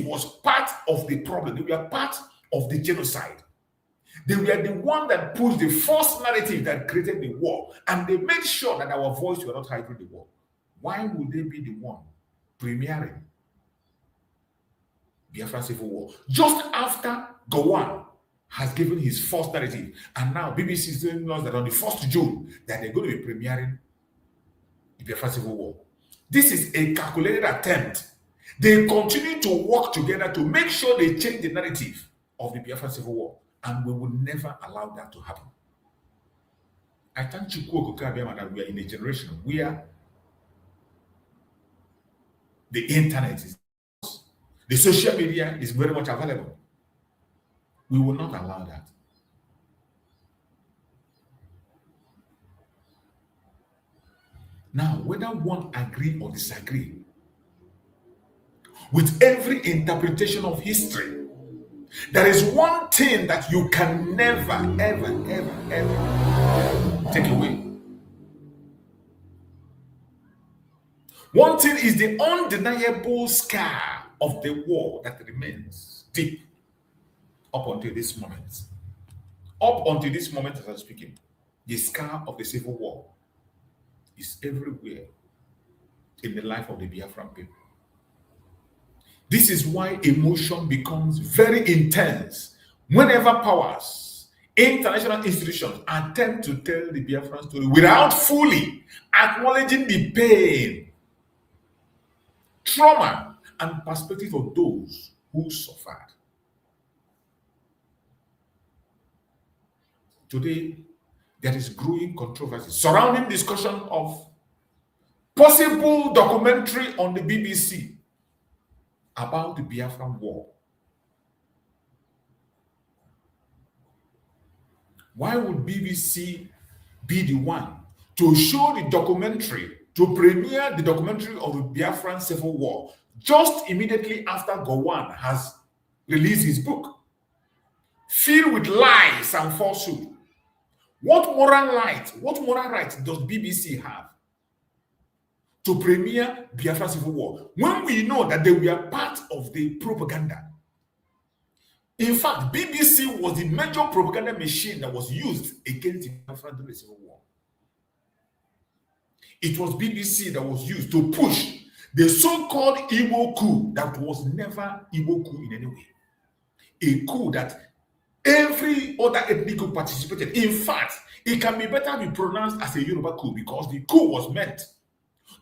was part of the problem. They were part of the genocide. They were the one that pushed the false narrative that created the war, and they made sure that our voice were not heard through the war. Why would they be the one premiering Biafra civil war just after Gowon has given his false narrative, and now BBC is telling us that on the 1st of June that they're going to be premiering the Biafra civil war? This is a calculated attempt. They continue to work together to make sure they change the narrative of the Biafra civil war, and we will never allow that to happen. I thank Chukwu Okokabiyama that we are in a generation where the internet is, the social media is very much available. We will not allow that. Now, whether one agree or disagree with every interpretation of history, there is one thing that you can never, ever, ever, ever take away. One thing is the undeniable scar of the war that remains deep up until this moment. Up until this moment as I'm speaking, the scar of the civil war is everywhere in the life of the Biafran people. This is why emotion becomes very intense whenever powers, international institutions attempt to tell the Biafran story without fully acknowledging the pain, trauma, and perspective of those who suffered. Today, there is growing controversy surrounding discussion of possible documentary on the BBC about the Biafran war. Why would BBC be the one to show the documentary, to premiere the documentary of the Biafran civil war just immediately after Gowon has released his book, filled with lies and falsehood? What moral right does BBC have to premiere Biafra civil war when we know that they were part of the propaganda? In fact, BBC was the major propaganda machine that was used against the Biafra during the civil war. It was BBC that was used to push the so-called Igbo coup that was never Igbo coup in any way. A coup that every other ethnic group participated. In fact, it can be better be pronounced as a Yoruba coup because the coup was meant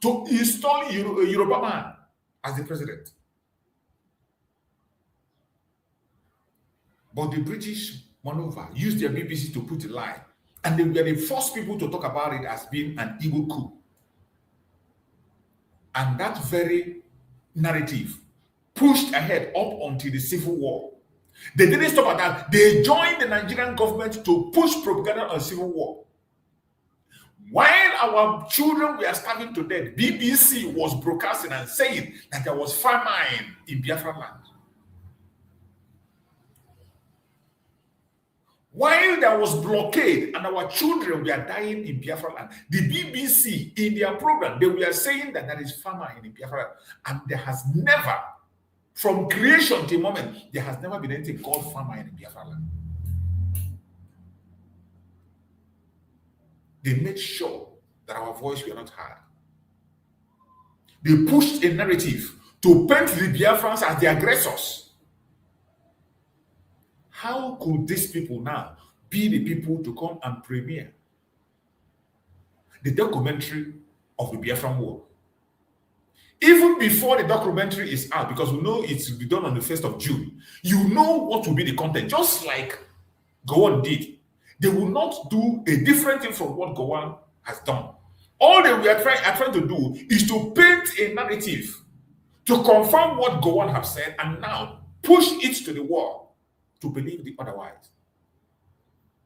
to install a Yoruba man as the president. But the British, moreover, used their BBC to put a lie, and they were the first people to talk about it as being an Igbo coup. And that very narrative pushed ahead up until the civil war. They didn't stop at that. They joined the Nigerian government to push propaganda on civil war. While our children were starving to death, BBC was broadcasting and saying that there was famine in Biafra land. While there was blockade and our children were dying in Biafra land, the BBC, in their program, they were saying that there is famine in Biafra land. And there has never, from creation to the moment, there has never been anything called famine in Biafra land. They made sure that our voice were not heard. They pushed a narrative to paint the Biafrans as the aggressors. How could these people now be the people to come and premiere the documentary of the Biafran war? Even before the documentary is out, because we know it will be done on the 1st of June, you know what will be the content, just like Gowon did. They will not do a different thing from what Gowon has done. All they were trying to do is to paint a narrative to confirm what Gowon has said and now push it to the world to believe the otherwise,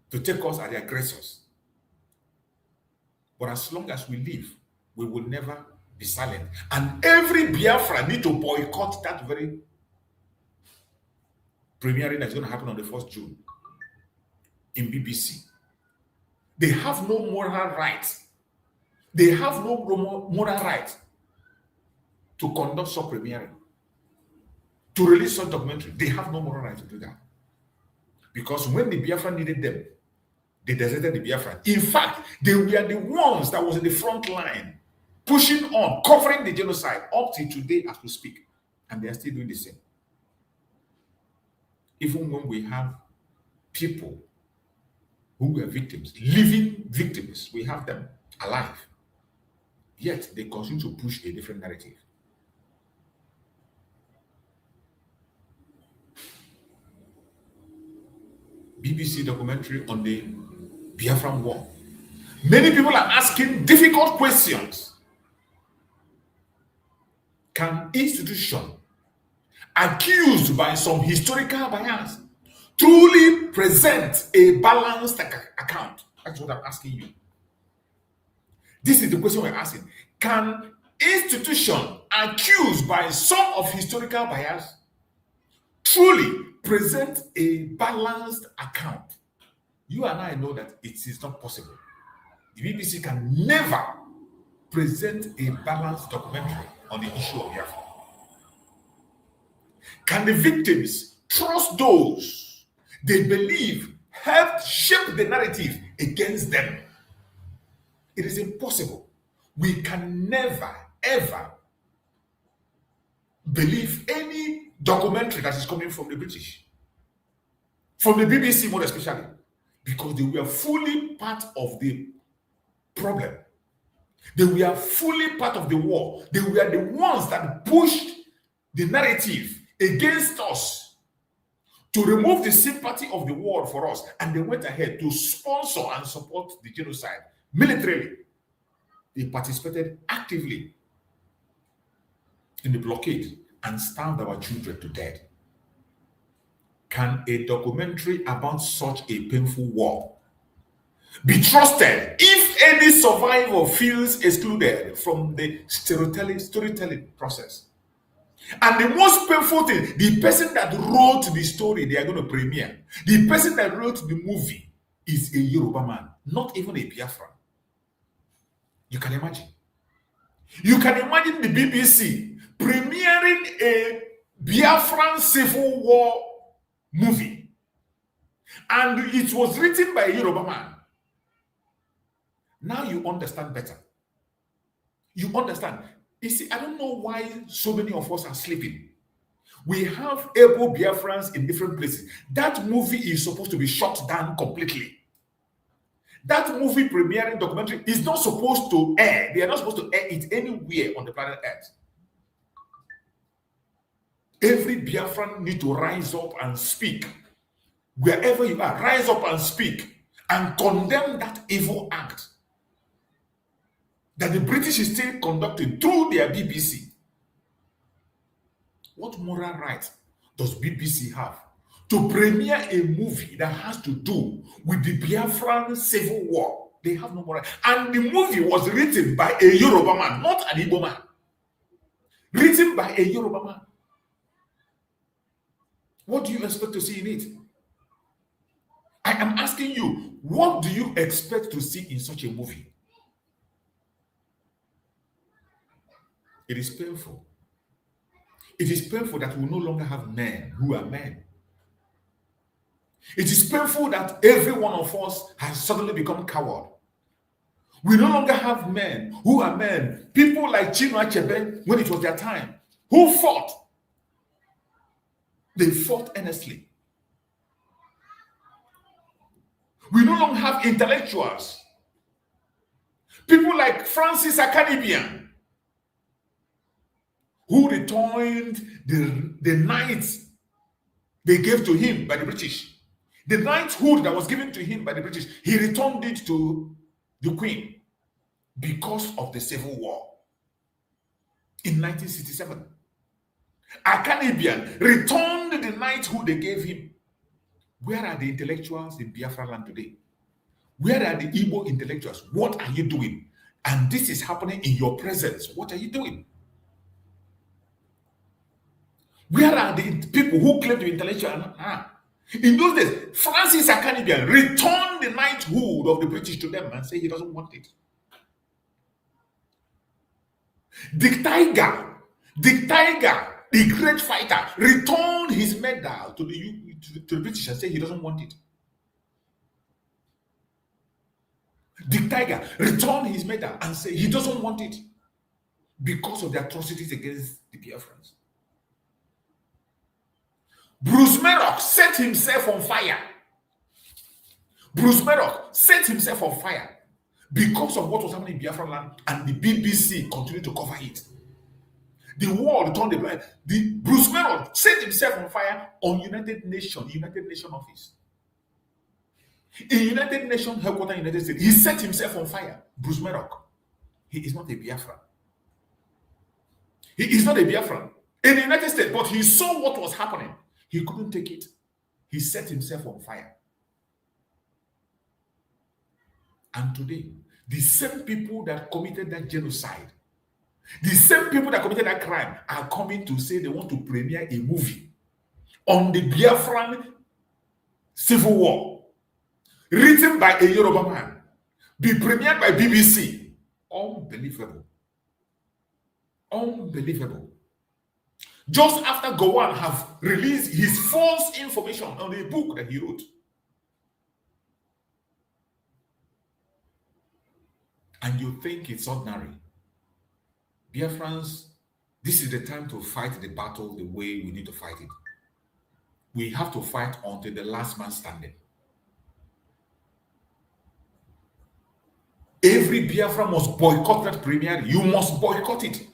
to take us as the aggressors. But as long as we live, we will never be silent. And every Biafra need to boycott that very premiering that's going to happen on the 1st June in BBC. They have no moral right They have no moral right to conduct such premiering, to release such documentary. They have no moral right to do that. Because when the Biafran needed them, they deserted the Biafran. In fact, they were the ones that was in the front line, pushing on, covering the genocide up till today as we speak. And they are still doing the same. Even when we have people who were victims, living victims, we have them alive. Yet they continue to push a different narrative. BBC documentary on the Biafran War. Many people are asking difficult questions. Can institution accused by some historical bias truly present a balanced account? That's what I'm asking you. This is the question we're asking. Can institution accused by some of historical bias truly present a balanced account? You and I know that it is not possible. The BBC can never present a balanced documentary on the issue of Biafra. Can the victims trust those they believe helped shape the narrative against them? It is impossible. We can never, ever believe any documentary that is coming from the British, from the BBC more especially, because they were fully part of the problem. They were fully part of the war. They were the ones that pushed the narrative against us to remove the sympathy of the world for us, and they went ahead to sponsor and support the genocide militarily. They participated actively in the blockade and starved our children to death. Can a documentary about such a painful war be trusted if any survivor feels excluded from the storytelling process? And the most painful thing, the person that wrote the story they are going to premiere, the person that wrote the movie is a Yoruba man, not even a Biafran. You can imagine. You can imagine the BBC premiering a Biafran Civil War movie, and it was written by a Yoruba man. Now you understand better. You understand. You see, I don't know why so many of us are sleeping. We have able Biafrans in different places. That movie is supposed to be shut down completely. That movie premiering documentary is not supposed to air. They are not supposed to air it anywhere on the planet Earth. Every Biafran need to rise up and speak. Wherever you are, rise up and speak and condemn that evil act that the British is still conducting through their BBC. What moral right does BBC have to premiere a movie that has to do with the Biafran Civil War? They have no moral. And the movie was written by a Yoruba man, not an Igbo man. Written by a Yoruba man. What do you expect to see in it? I am asking you, what do you expect to see in such a movie? It is painful. It is painful that we no longer have men who are men. It is painful that every one of us has suddenly become coward. We no longer have men who are men. People like Chinua Achebe, when it was their time, who fought. They fought earnestly. We no longer have intellectuals. People like Francis Akanibian, who returned the knights they gave to him by the British. The knighthood that was given to him by the British, he returned it to the Queen because of the Civil War in 1967. Akanibian returned the knighthood they gave him. Where are the intellectuals in Biafra land today? Where are the Igbo intellectuals? What are you doing? And this is happening in your presence. What are you doing? Where are the people who claim to be intellectual? In those days, Francis Akanibian returned the knighthood of the British to them and said he doesn't want it. The tiger, the great fighter, returned his medal to the British and said he doesn't want it. The tiger returned his medal and said he doesn't want it because of the atrocities against the Biafrans. Bruce Merrick set himself on fire. Bruce Merrick set himself on fire because of what was happening in Biafra land, and the BBC continued to cover it. The world turned the blind. Bruce Merrick set himself on fire on United Nations office. In United Nations headquarters in the United States, he set himself on fire. Bruce Merrick. He is not a Biafran. He is not a Biafran in the United States, but he saw what was happening. He couldn't take it. He set himself on fire. And today, the same people that committed that genocide, the same people that committed that crime are coming to say they want to premiere a movie on the Biafran civil war, written by a Yoruba man, be premiered by BBC. Unbelievable. Unbelievable. Just after Gowon have released his false information on a book that he wrote. And you think it's ordinary. Biafrans, this is the time to fight the battle the way we need to fight it. We have to fight until the last man standing. Every Biafra must boycott that premiere. You must boycott it.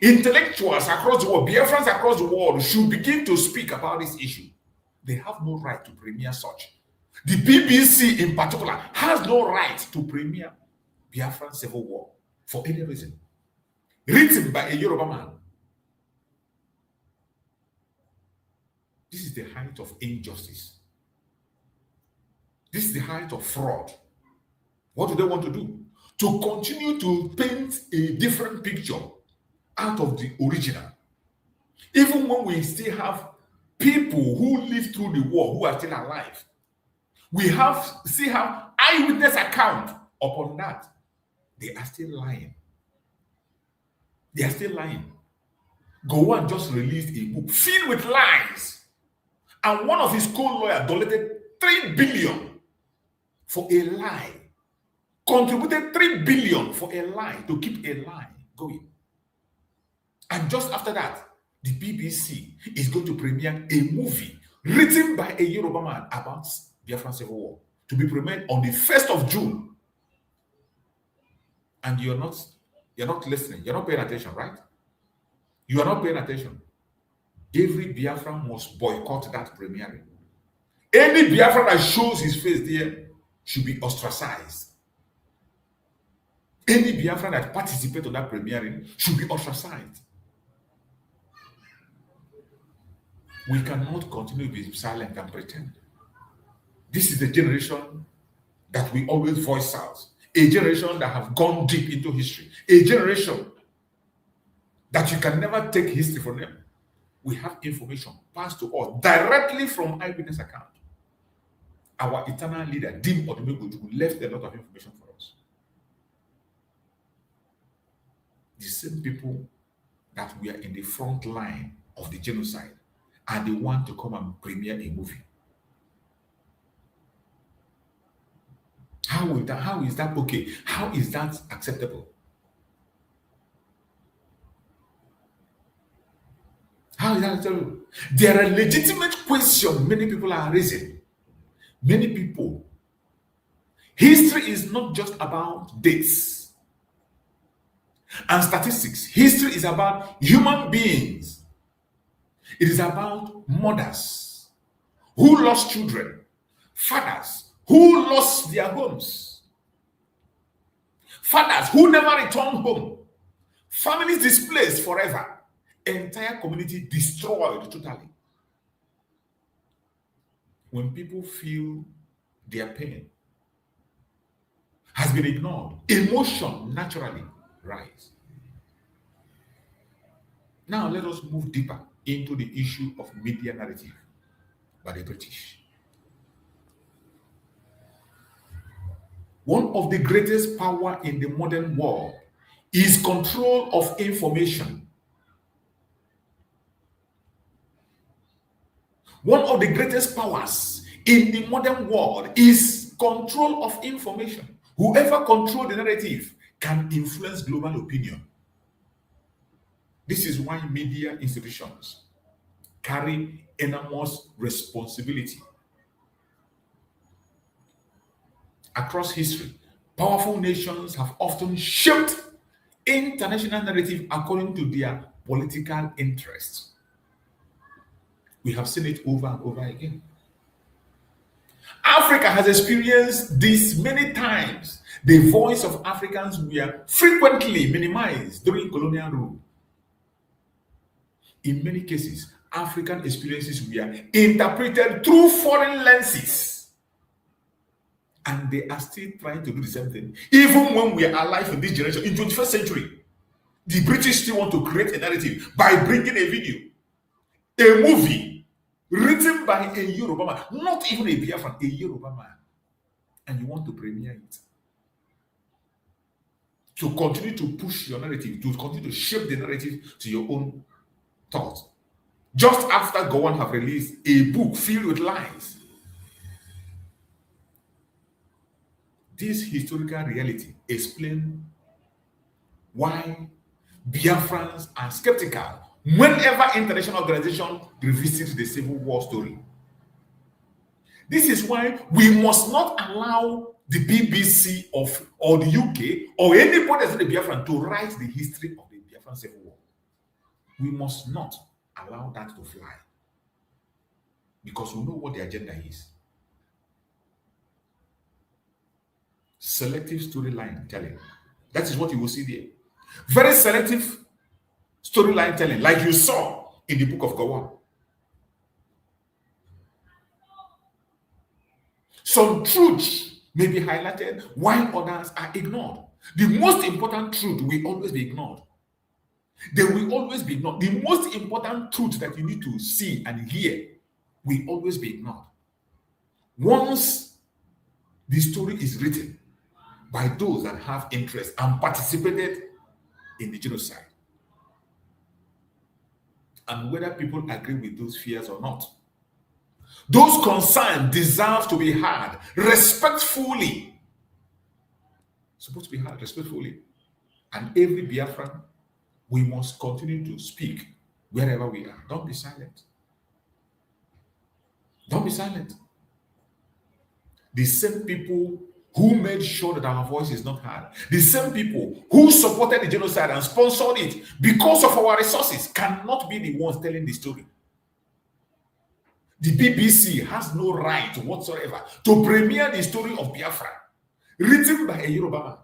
Intellectuals across the world, Biafrans across the world should begin to speak about this issue. They have no right to premiere such. The BBC in particular has no right to premiere Biafran civil war for any reason. Written by a Yoruba man. This is the height of injustice. This is the height of fraud. What do they want to do? To continue to paint a different picture out of the original. Even when we still have people who lived through the war who are still alive, we still have eyewitness account upon that. They are still lying. They are still lying. Gowon just released a book filled with lies. And one of his co-lawyers donated 3 billion for a lie. Contributed 3 billion for a lie, to keep a lie going. And just after that, the BBC is going to premiere a movie written by a Yoruba man about Biafran Civil War, to be premiered on the 1st of June. And you're not listening. You're not paying attention, right? You are not paying attention. Every Biafran must boycott that premiering. Any Biafran that shows his face there should be ostracized. Any Biafran that participates on that premiering should be ostracized. We cannot continue to be silent and pretend. This is the generation that we always voice out. A generation that have gone deep into history. A generation that you can never take history from them. We have information passed to us directly from eyewitness account. Our eternal leader, Dim Odumegwu, left a lot of information for us. The same people that were in the front line of the genocide are the ones to come and premiere a movie. How is that okay? How is that acceptable? How is that acceptable? There are legitimate questions many people are raising. Many people. History is not just about dates and statistics. History is about human beings. It is about mothers who lost children, fathers who lost their homes, fathers who never returned home, families displaced forever, entire community destroyed totally. When people feel their pain has been ignored, emotion naturally rise. Now let us move deeper into the issue of media narrative by the British. One of the greatest power in the modern world is control of information. One of the greatest powers in the modern world is control of information. Whoever controls the narrative can influence global opinion. This is why media institutions carry enormous responsibility. Across history, powerful nations have often shaped international narrative according to their political interests. We have seen it over and over again. Africa has experienced this many times. The voice of Africans were frequently minimized during colonial rule. In many cases, African experiences were interpreted through foreign lenses. And they are still trying to do the same thing. Even when we are alive in this generation, in 21st century, the British still want to create a narrative by bringing a video, a movie, written by a Yoruba man, not even a Biafran, a Yoruba man. And you want to premiere it. To continue to push your narrative, to continue to shape the narrative to your own thoughts. Just after Gowon have released a book filled with lies. This historical reality explains why Biafrans are skeptical whenever international organizations revisit the Civil War story. This is why we must not allow the BBC or the UK or anybody that's in the Biafran to write the history of the Biafran Civil War. We must not allow that to fly, because we know what the agenda is. Selective storyline telling. That is what you will see there. Very selective storyline telling, like you saw in the book of Gowon. Some truths may be highlighted while others are ignored. The most important truth will always be ignored. They will always be ignored. The most important truth that you need to see and hear will always be ignored. Once the story is written by those that have interest and participated in the genocide, and whether people agree with those fears or not, those concerns deserve to be heard respectfully. Supposed to be heard respectfully. And every Biafran, we must continue to speak wherever we are. Don't be silent. Don't be silent. The same people who made sure that our voice is not heard, the same people who supported the genocide and sponsored it because of our resources, cannot be the ones telling the story. The BBC has no right whatsoever to premiere the story of Biafra, written by a Yoruba man.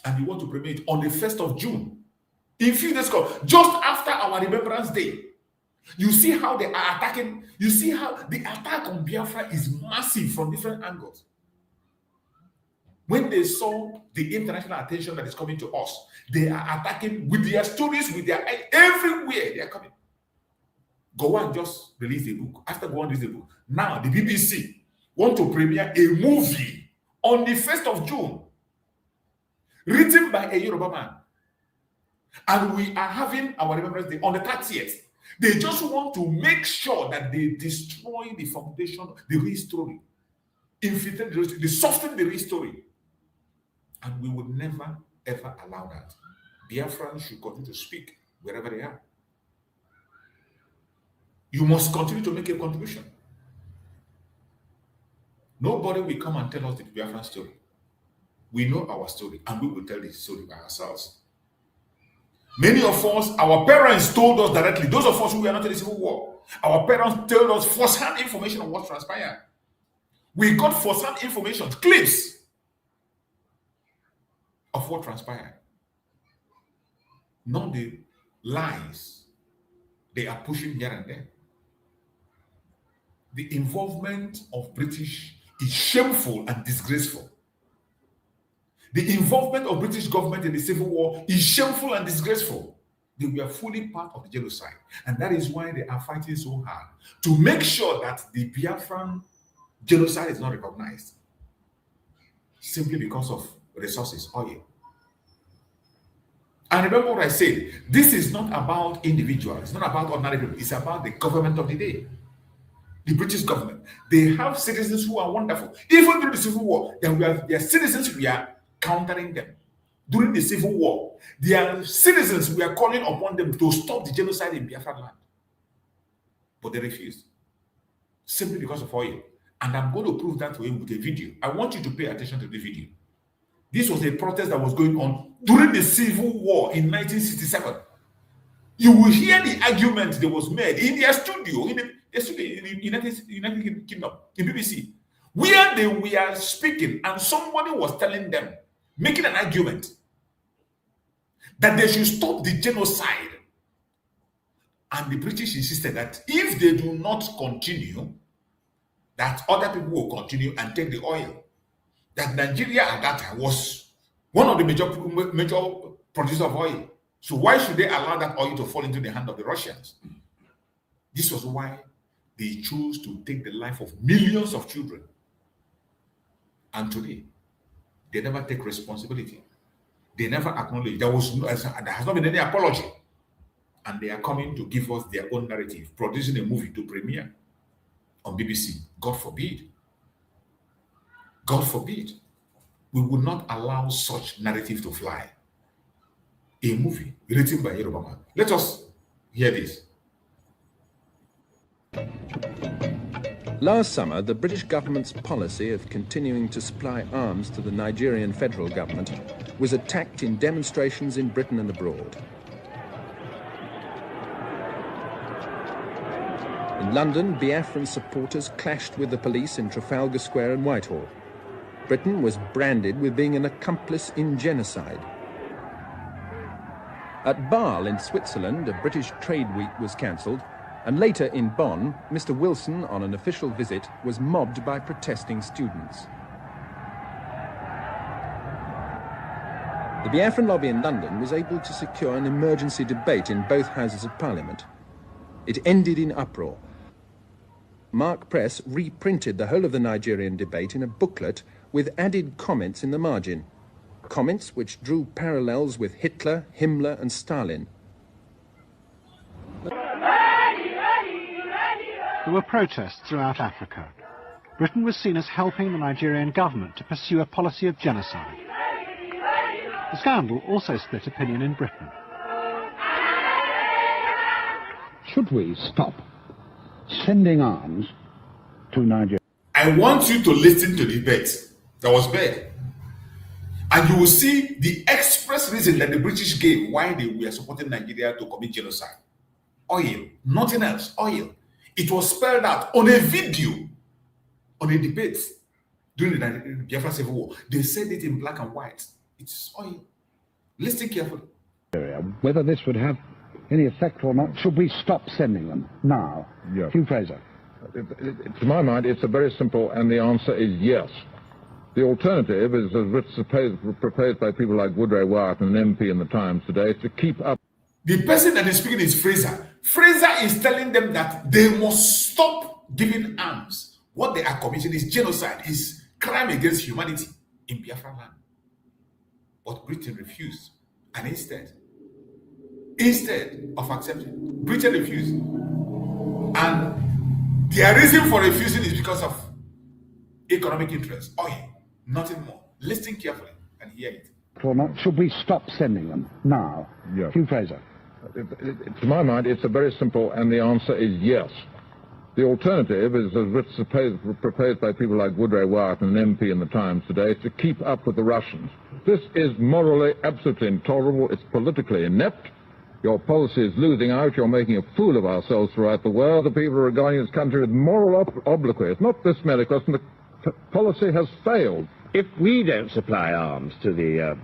And you want to premiere it on the 1st of June. In few days ago, just after our Remembrance Day. You see how they are attacking. You see how the attack on Biafra is massive from different angles. When they saw the international attention that is coming to us, they are attacking with their stories, with their everywhere they are coming. Gowon just released a book. After Gowon released a book, now the BBC want to premiere a movie on the 1st of June, written by a Yoruba man. And we are having our Remembrance Day on the 30th. They just want to make sure that they destroy the foundation, the real story, infiltrate the real story, they soften the real story. And we would never, ever allow that. Biafrans should continue to speak wherever they are. You must continue to make a contribution. Nobody will come and tell us the Biafran story. We know our story, and we will tell the story by ourselves. Many of us, our parents told us directly, those of us who were not in the Civil War, our parents told us first-hand information of what transpired. We got first-hand information, clips of what transpired. Not the lies they are pushing here and there. The involvement of British is shameful and disgraceful. The involvement of British government in the Civil War is shameful and disgraceful. They were fully part of the genocide. And that is why they are fighting so hard to make sure that the Biafran genocide is not recognized. Simply because of resources, oil. And remember what I said, this is not about individuals, it's not about ordinary people, it's about the government of the day. The British government. They have citizens who are wonderful. Even during the Civil War, their citizens, we are countering them. During the Civil War, their citizens, we are calling upon them to stop the genocide in Biafra land. But they refused. Simply because of oil. And I'm going to prove that to you with a video. I want you to pay attention to the video. This was a protest that was going on during the Civil War in 1967. You will hear the argument that was made in their studio, in the United Kingdom, in BBC, where they were speaking and somebody was telling them, making an argument, that they should stop the genocide. And the British insisted that if they do not continue, that other people will continue and take the oil. That Nigeria at that time was one of the major producers of oil. So why should they allow that oil to fall into the hand of the Russians? This was why they chose to take the life of millions of children. And today, they never take responsibility. They never acknowledge. There has not been any apology. And they are coming to give us their own narrative, producing a movie to premiere on BBC. God forbid. God forbid. We will not allow such narrative to fly. A movie written by Yoruba man. Let us hear this. Last summer, the British government's policy of continuing to supply arms to the Nigerian federal government was attacked in demonstrations in Britain and abroad. In London, Biafran supporters clashed with the police in Trafalgar Square and Whitehall. Britain was branded with being an accomplice in genocide. At Basel in Switzerland, a British trade week was cancelled, and later in Bonn, Mr. Wilson, on an official visit, was mobbed by protesting students. The Biafran lobby in London was able to secure an emergency debate in both Houses of Parliament. It ended in uproar. Mark Press reprinted the whole of the Nigerian debate in a booklet with added comments in the margin. Comments which drew parallels with Hitler, Himmler and Stalin. There were protests throughout Africa. Britain was seen as helping the Nigerian government to pursue a policy of genocide. The scandal also split opinion in Britain. Should we stop sending arms to Nigeria? I want you to listen to the debate that was made. And you will see the express reason that the British gave why they were supporting Nigeria to commit genocide. Oil, nothing else, oil. It was spelled out on a video, on a debate during the Biafra Civil War. They said it in black and white. It's oil. Listen carefully. Whether this would have any effect or not, should we stop sending them now? Yes. Hugh Fraser. To my mind, it's very simple, and the answer is yes. The alternative is, as proposed by people like Woodrow Wyatt and an MP in the Times today, to keep up. The person that is speaking is Fraser. Fraser is telling them that they must stop giving arms. What they are committing is genocide, is crime against humanity in Biafra land. But Britain refused. And instead of accepting, Britain refused. And their reason for refusing is because of economic interest. Oil, nothing more. Listen carefully and hear it. Or not, should we stop sending them now? Yes. Hugh Fraser. To my mind, it's very simple, and the answer is yes. The alternative is, as proposed by people like Woodrow Wyatt and an MP in the Times today, to keep up with the Russians. This is morally absolutely intolerable. It's politically inept. Your policy is losing out. You're making a fool of ourselves throughout the world. The people are regarding this country with moral obloquy. It's not this medical, the policy has failed. If we don't supply arms to the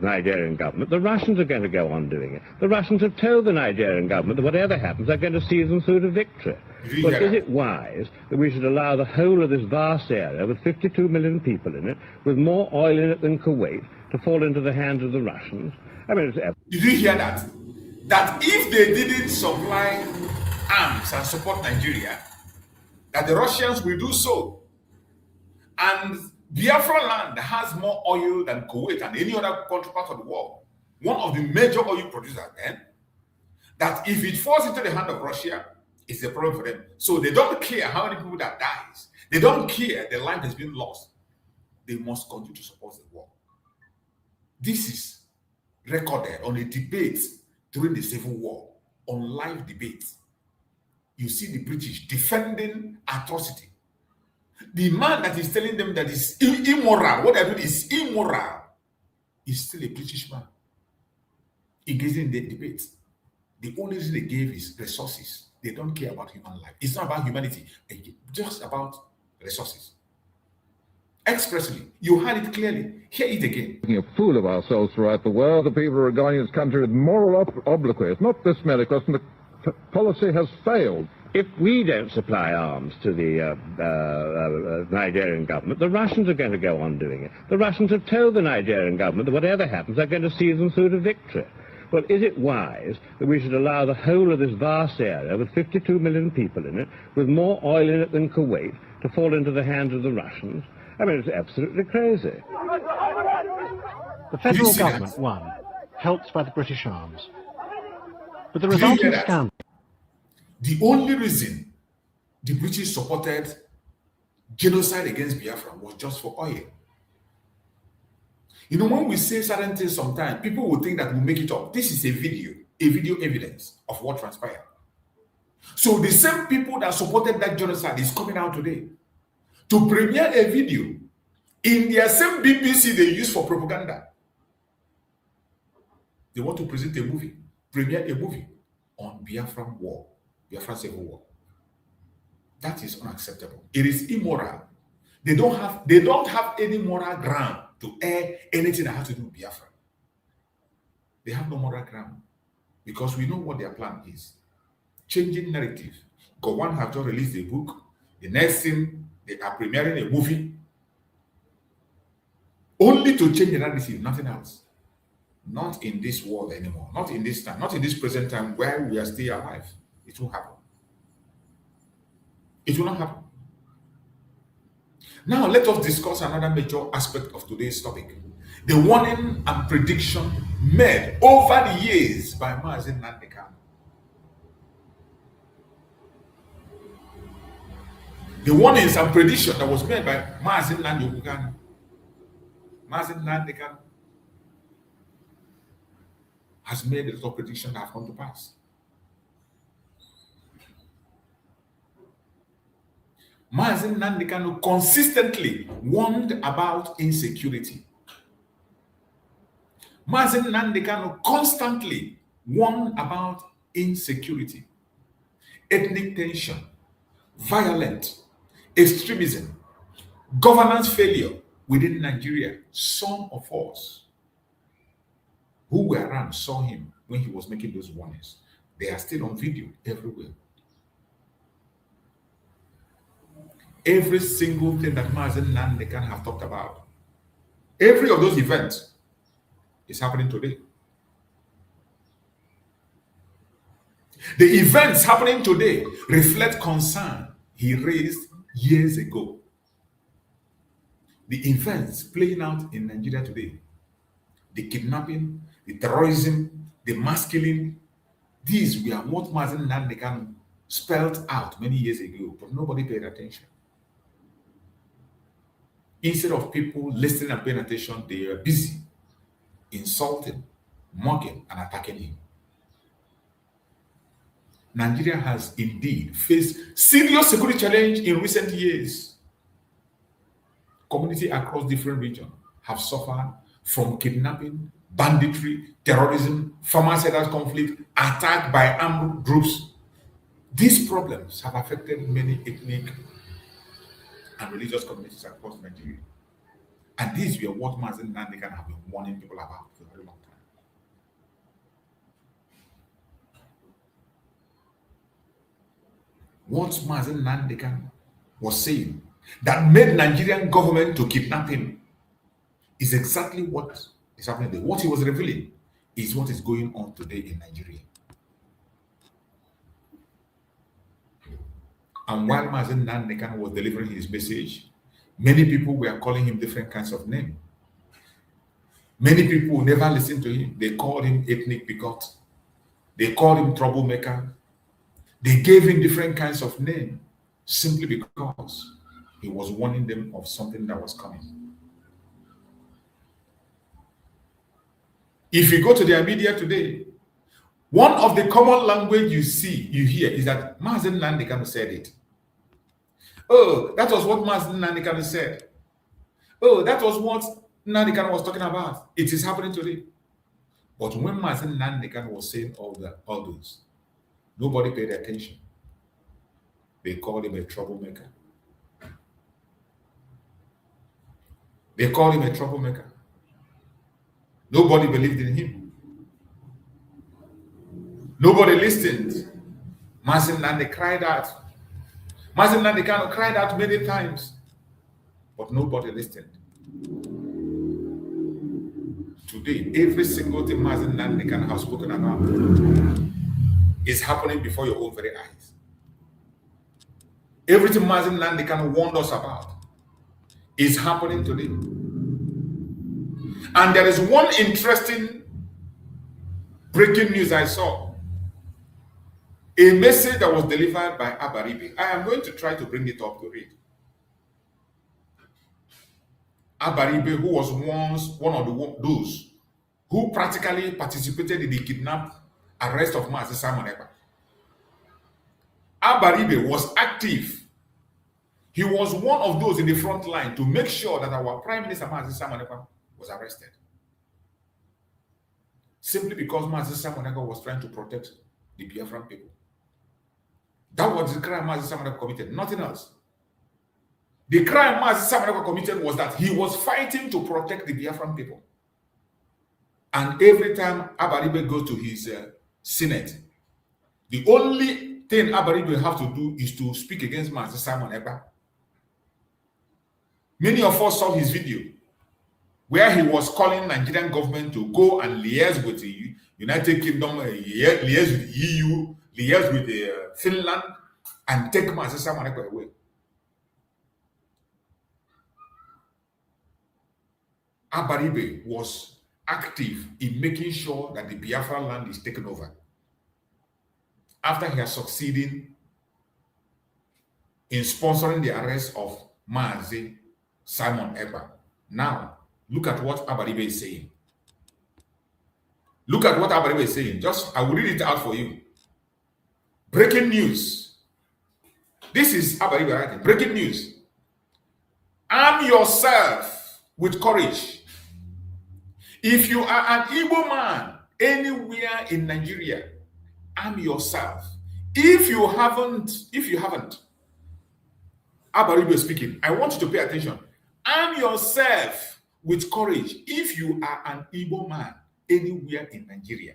Nigerian government, the Russians are going to go on doing it. The Russians have told the Nigerian government that whatever happens, they're going to see them through to victory. But is it wise that we should allow the whole of this vast area, with 52 million people in it, with more oil in it than Kuwait, to fall into the hands of the Russians? I mean, did you hear that? That if they didn't supply arms and support Nigeria, that the Russians will do so. And Biafra land has more oil than Kuwait and any other country part of the world. one of the major oil producers then, that if it falls into the hand of Russia, it's a problem for them. So they don't care how many people that dies. They don't care the life has been lost. They must continue to support the war. This is recorded on a debate during the Civil War, on live debates. You see the British defending atrocity. The man that is telling them that is immoral, what they're doing is immoral, is still a British man engaging in the debate. The only reason they gave is resources. They don't care about human life. It's not about humanity, just about resources. Expressly, you heard it clearly. Hear it again. Making a fool of ourselves throughout the world. The people are regarding this country with moral obloquy. It's not this medical, the policy has failed. If we don't supply arms to the Nigerian government, the Russians are going to go on doing it. The Russians have told the Nigerian government that whatever happens, they're going to see them through to victory. Well, is it wise that we should allow the whole of this vast area, with 52 million people in it, with more oil in it than Kuwait, to fall into the hands of the Russians? I mean, it's absolutely crazy. The federal government won, helped by the British arms. But the resulting scandal... The only reason the British supported genocide against Biafra was just for oil. You know, when we say certain things sometimes, people will think that we make it up. This is a video evidence of what transpired. So the same people that supported that genocide is coming out today to premiere a video in their same BBC they use for propaganda. They want to present a movie, premiere a movie on Biafran war, Biafran Civil War. That is unacceptable. It is immoral. They don't have any moral ground to air anything that has to do with Biafra. They have no moral ground because we know what their plan is. Changing narrative. Gowon have just released a book. The next thing, they are premiering a movie only to change the narrative, nothing else. Not in this world anymore. Not in this time. Not in this present time where we are still alive. It won't happen. It will not happen. Now let us discuss another major aspect of today's topic. The warning and prediction made over the years by Nnamdi Kanu. The warnings and prediction that was made by Nnamdi Kanu. Nnamdi Kanu has made a lot of predictions that have come to pass. Nnamdi Kanu consistently warned about insecurity. Nnamdi Kanu constantly warned about insecurity, ethnic tension, violence, extremism, governance failure within Nigeria. Some of us who were around saw him when he was making those warnings. They are still on video everywhere. Every single thing that Nnamdi Kanu have talked about, every of those events is happening today. The events happening today reflect concern he raised years ago. The events playing out in Nigeria today, the kidnapping, the terrorism, the mass killing, these were what Nnamdi Kanu spelled out many years ago, but nobody paid attention. Instead of people listening and paying attention, they are busy insulting, mocking, and attacking him. Nigeria has indeed faced serious security challenge in recent years. Communities across different regions have suffered from kidnapping, banditry, terrorism, farmer-settlers conflict, attack by armed groups. These problems have affected many ethnic and religious communities across Nigeria. And these were what Nnamdi Kanu have been warning people about for a very long time. What Nnamdi Kanu was saying that made Nigerian government to kidnap him is exactly what is happening today. What he was revealing is what is going on today in Nigeria. And while Nnamdi Kanu was delivering his message, many people were calling him different kinds of names. Many people never listened to him. They called him ethnic bigot. They called him troublemaker. They gave him different kinds of names simply because he was warning them of something that was coming. If you go to their media today, one of the common language you hear is that Nnamdi Kanu said it. Oh, that was what Nnamdi Kanu said. Oh, that was what Nnamdi Kanu was talking about. It is happening today. But when Nnamdi Kanu was saying all those, nobody paid attention. They called him a troublemaker. They called him a troublemaker. Nobody believed in him. Nobody listened. Nnamdi cried out. Nnamdi Kanu cried out many times, but nobody listened. Today, every single thing Nnamdi Kanu has spoken about is happening before your own very eyes. Everything Nnamdi Kanu warned us about is happening today. And there is one interesting breaking news I saw. A message that was delivered by Abaribe. I am going to try to bring it up to read. Abaribe, who was once one of those who practically participated in the arrest of Mazi Simon Ekpa. Abaribe was active. He was one of those in the front line to make sure that our Prime Minister Mazi Simon Ekpa was arrested. Simply because Mazi Simon Ekpa was trying to protect the Biafran people. That was the crime Mazi Simon Ekpa committed, nothing else. The crime Mazi Simon Ekpa committed was that he was fighting to protect the Biafran people. And every time Abaribe goes to his Senate, the only thing Abaribe will have to do is to speak against Mazi Simon Ekpa. Many of us saw his video where he was calling Nigerian government to go and liaise with the United Kingdom, liaise with the EU, liaise with Finland, and take Mazi Simon Ekpa away. Abaribe was active in making sure that the Biafra land is taken over. After he has succeeded in sponsoring the arrest of Mazi Simon Ekpa. Now, look at what Abaribe is saying. Look at what Abaribe is saying. I will read it out for you. Breaking news. This is Abaribe writing. Breaking news. Arm yourself with courage. If you are an Igbo man anywhere in Nigeria, arm yourself. If you haven't, Abaribe speaking, I want you to pay attention. Arm yourself with courage if you are an Igbo man anywhere in Nigeria.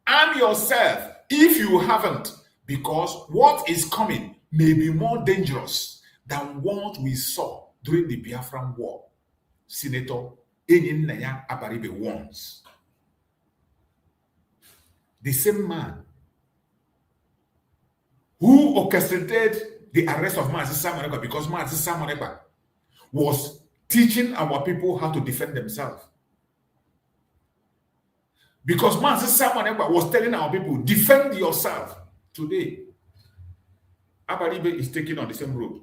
Arm yourself if you haven't, because what is coming may be more dangerous than what we saw during the Biafran War. Senator Enyinnaya Abaribe warns. The same man who orchestrated the arrest of Mazi Simon Ekpa, because Mazi Simon Ekpa was teaching our people how to defend themselves. Because Mazi Simon Ekpa was telling our people, defend yourself. Today, Abaribe is taking on the same road.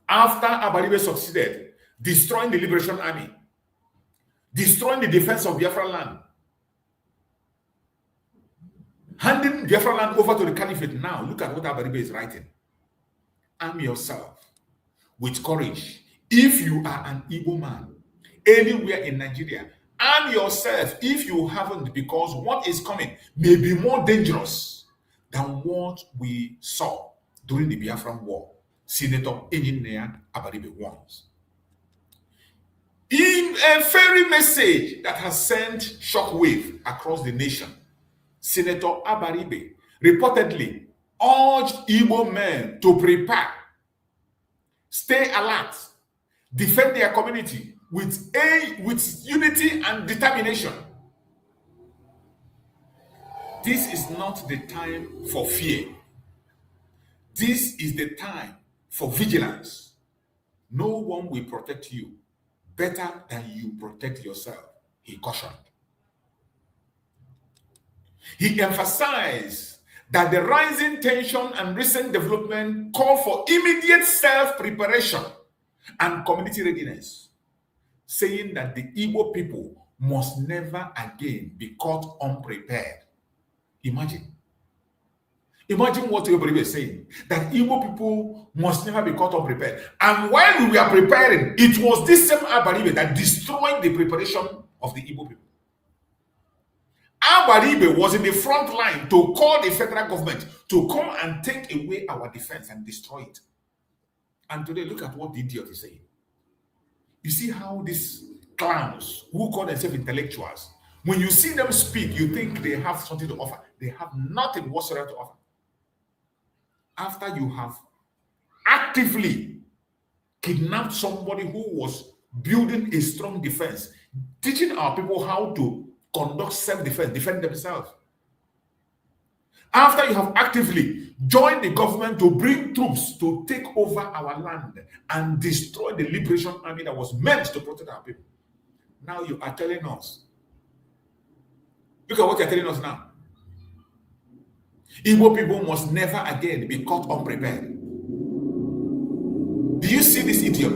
After Abaribe succeeded, destroying the Liberation Army, destroying the defense of Biafra land, handing Biafra land over to the Caliphate. Now, look at what Abaribe is writing. Arm yourself with courage. If you are an Igbo man anywhere in Nigeria, arm yourself if you haven't, because what is coming may be more dangerous than what we saw during the Biafran War. Senator Enyinnaya Abaribe warns. In a very message that has sent shockwave across the nation, Senator Abaribe reportedly urged Igbo men to prepare, stay alert, defend their community with unity and determination. This is not the time for fear. This is the time for vigilance. No one will protect you better than you protect yourself, he cautioned. He emphasized that the rising tension and recent development call for immediate self-preparation and community readiness, saying that the Igbo people must never again be caught unprepared. Imagine what everybody is saying, that Igbo people must never be caught unprepared. And while we were preparing, it was this same Abaribe that destroyed the preparation of the Igbo people. Abaribe was in the front line to call the federal government to come and take away our defense and destroy it. And today, look at what the idiot is saying. You see how these clowns who call themselves intellectuals, when you see them speak, you think they have something to offer. They have nothing whatsoever to offer. After you have actively kidnapped somebody who was building a strong defense, teaching our people how to conduct self-defense, defend themselves. After you have actively joined the government to bring troops to take over our land and destroy the liberation army that was meant to protect our people, now you are telling us, look at what you're telling us now. Igbo people must never again be caught unprepared. Do you see this idiot?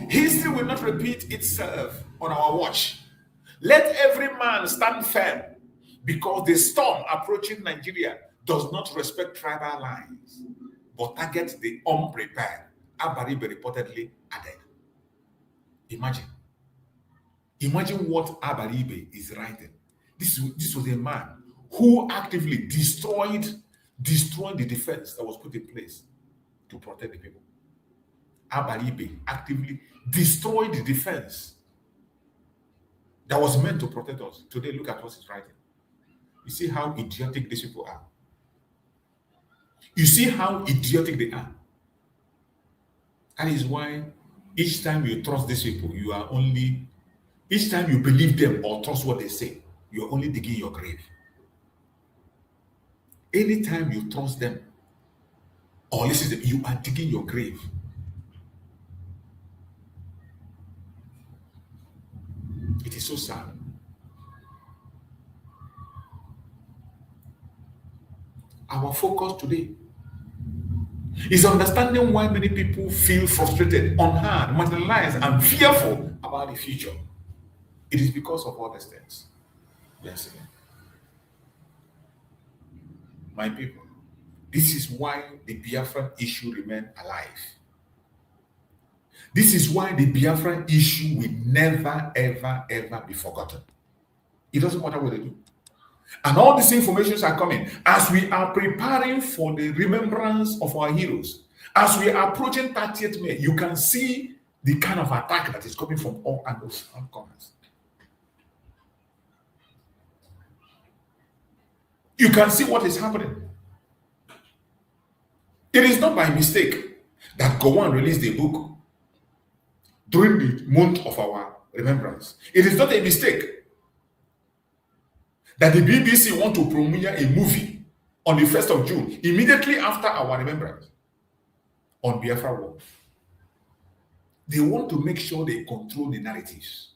History will not repeat itself on our watch. Let every man stand firm, because the storm approaching Nigeria does not respect tribal lines, but targets the unprepared. Abaribe reportedly added. Imagine what Abaribe is writing. This was a man who actively destroyed the defense that was put in place to protect the people. Abaribe actively destroyed the defense that was meant to protect us. Today, look at what he's writing. You see how idiotic these people are. You see how idiotic they are. That is why each time you trust these people, each time you believe them or trust what they say, you're only digging your grave. Anytime you trust them or listen to them, you are digging your grave. It is so sad. Our focus today is understanding why many people feel frustrated, unheard, marginalized, and fearful about the future. It is because of all these things. Yes, again. My people, this is why the Biafran issue remains alive. This is why the Biafran issue will never, ever, ever be forgotten. It doesn't matter what they do. And all these informations are coming as we are preparing for the remembrance of our heroes. As we are approaching 30th May, you can see the kind of attack that is coming from all angles and corners. You can see what is happening. It is not by mistake that Gowon released a book during the month of our remembrance. It is not a mistake that the BBC want to premiere a movie on the 1st of June, immediately after our remembrance, on Biafra War. They want to make sure they control the narratives.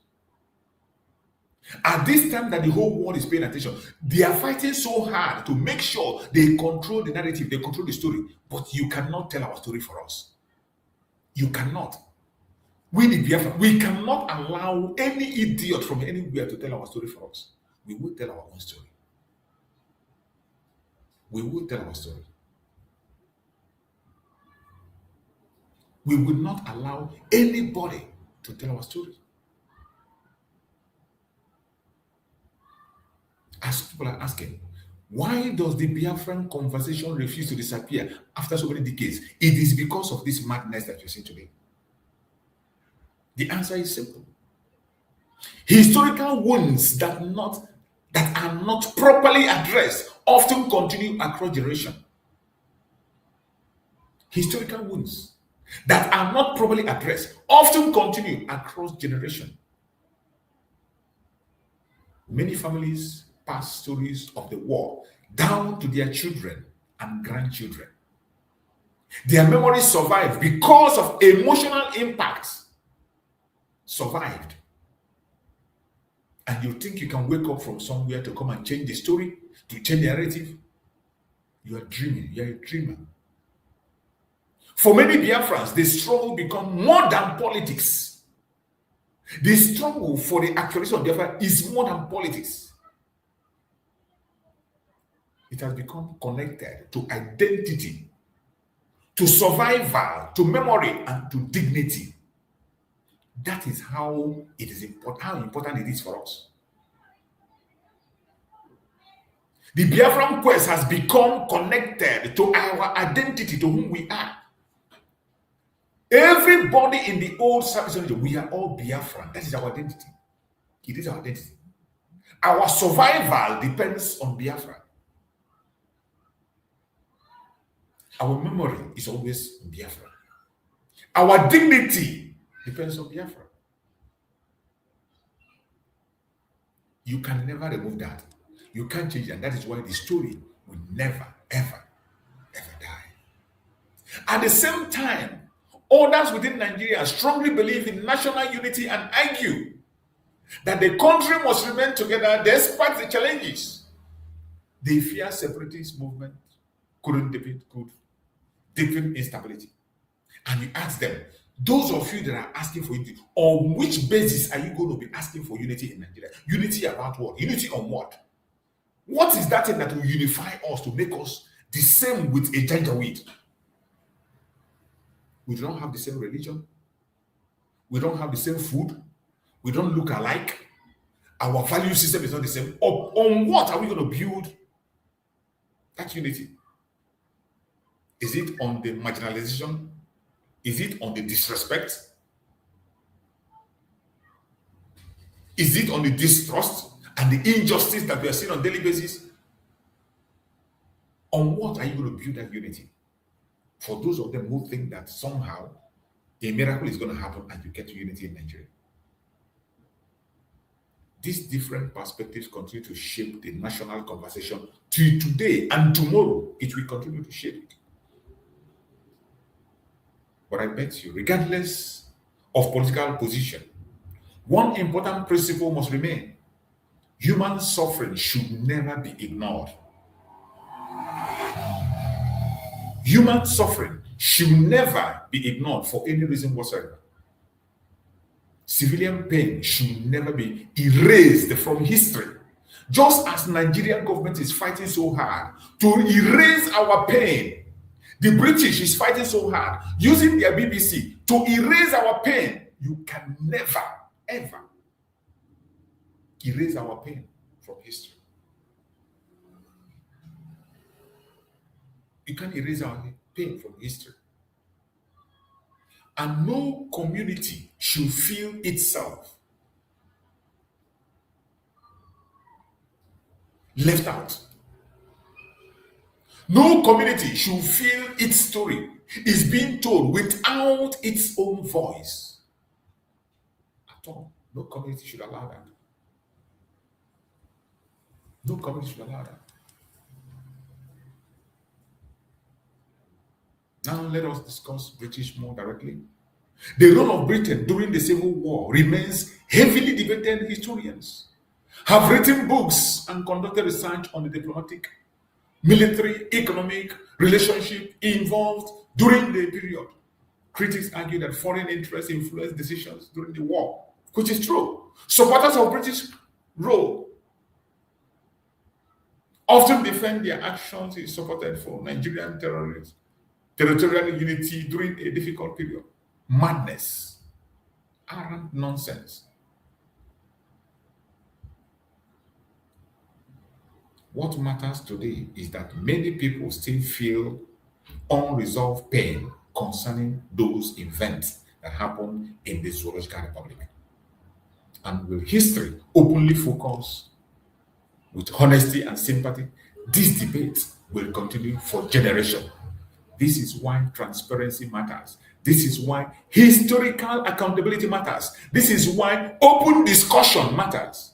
At this time that the whole world is paying attention, they are fighting so hard to make sure they control the narrative, they control the story. But you cannot tell our story for us. You cannot. We the Biafra, we cannot allow any idiot from anywhere to tell our story for us. We will tell our own story. We will tell our story. We will not allow anybody to tell our story. As people are asking, why does the Biafran conversation refuse to disappear after so many decades? It is because of this madness that you see today. The answer is simple. Historical wounds that are not properly addressed often continue across generations. Historical wounds that are not properly addressed often continue across generations. Many families pass stories of the war down to their children and grandchildren. Their memories survive because of emotional impacts survived. And you think you can wake up from somewhere to come and change the story, to change the narrative? You are dreaming. You are a dreamer. For many Biafrans, the struggle becomes more than politics. The struggle for the actualization of Biafra is more than politics. It has become connected to identity, to survival, to memory, and to dignity. That is how it is important, how important it is for us. The Biafran quest has become connected to our identity, to whom we are. Everybody in the old service, we are all Biafran. That is our identity. It is our identity. Our survival depends on Biafra. Our memory is always Biafra. Our dignity depends on Biafra. You can never remove that. You can't change it, and that is why the story will never, ever, ever die. At the same time, others within Nigeria strongly believe in national unity and argue that the country must remain together despite the challenges. They fear separatist movement could deepen instability. And you ask them, those of you that are asking for unity, on which basis are you going to be asking for unity in Nigeria? Unity about what? Unity on what? What is that thing that will unify us to make us the same with a Janjaweed? We don't have the same religion. We don't have the same food. We don't look alike. Our value system is not the same. On what are we going to build that unity? Is it on the marginalization? Is it on the disrespect? Is it on the distrust and the injustice that we are seeing on a daily basis? On what are you going to build that unity? For those of them who think that somehow a miracle is going to happen and you get to unity in Nigeria. These different perspectives continue to shape the national conversation till today, and tomorrow it will continue to shape it. But I bet you, regardless of political position, one important principle must remain. Human suffering should never be ignored. Human suffering should never be ignored for any reason whatsoever. Civilian pain should never be erased from history. Just as Nigerian government is fighting so hard to erase our pain, the British is fighting so hard using their BBC to erase our pain. You can never, ever erase our pain from history. You can't erase our pain from history. And no community should feel itself left out. No community should feel its story is being told without its own voice. At all. No community should allow that. No community should allow that. Now let us discuss British more directly. The role of Britain during the Civil War remains heavily debated. Historians have written books and conducted research on the diplomatic, military, economic relationship involved during the period. Critics argue that foreign interests influenced decisions during the war, which is true. Supporters of British role often defend their actions in supported for Nigerian terrorists. Territorial unity during a difficult period. Madness. Arrant nonsense. What matters today is that many people still feel unresolved pain concerning those events that happened in the Zoological Republic. And will history openly focus with honesty and sympathy? This debate will continue for generations. This is why transparency matters. This is why historical accountability matters. This is why open discussion matters.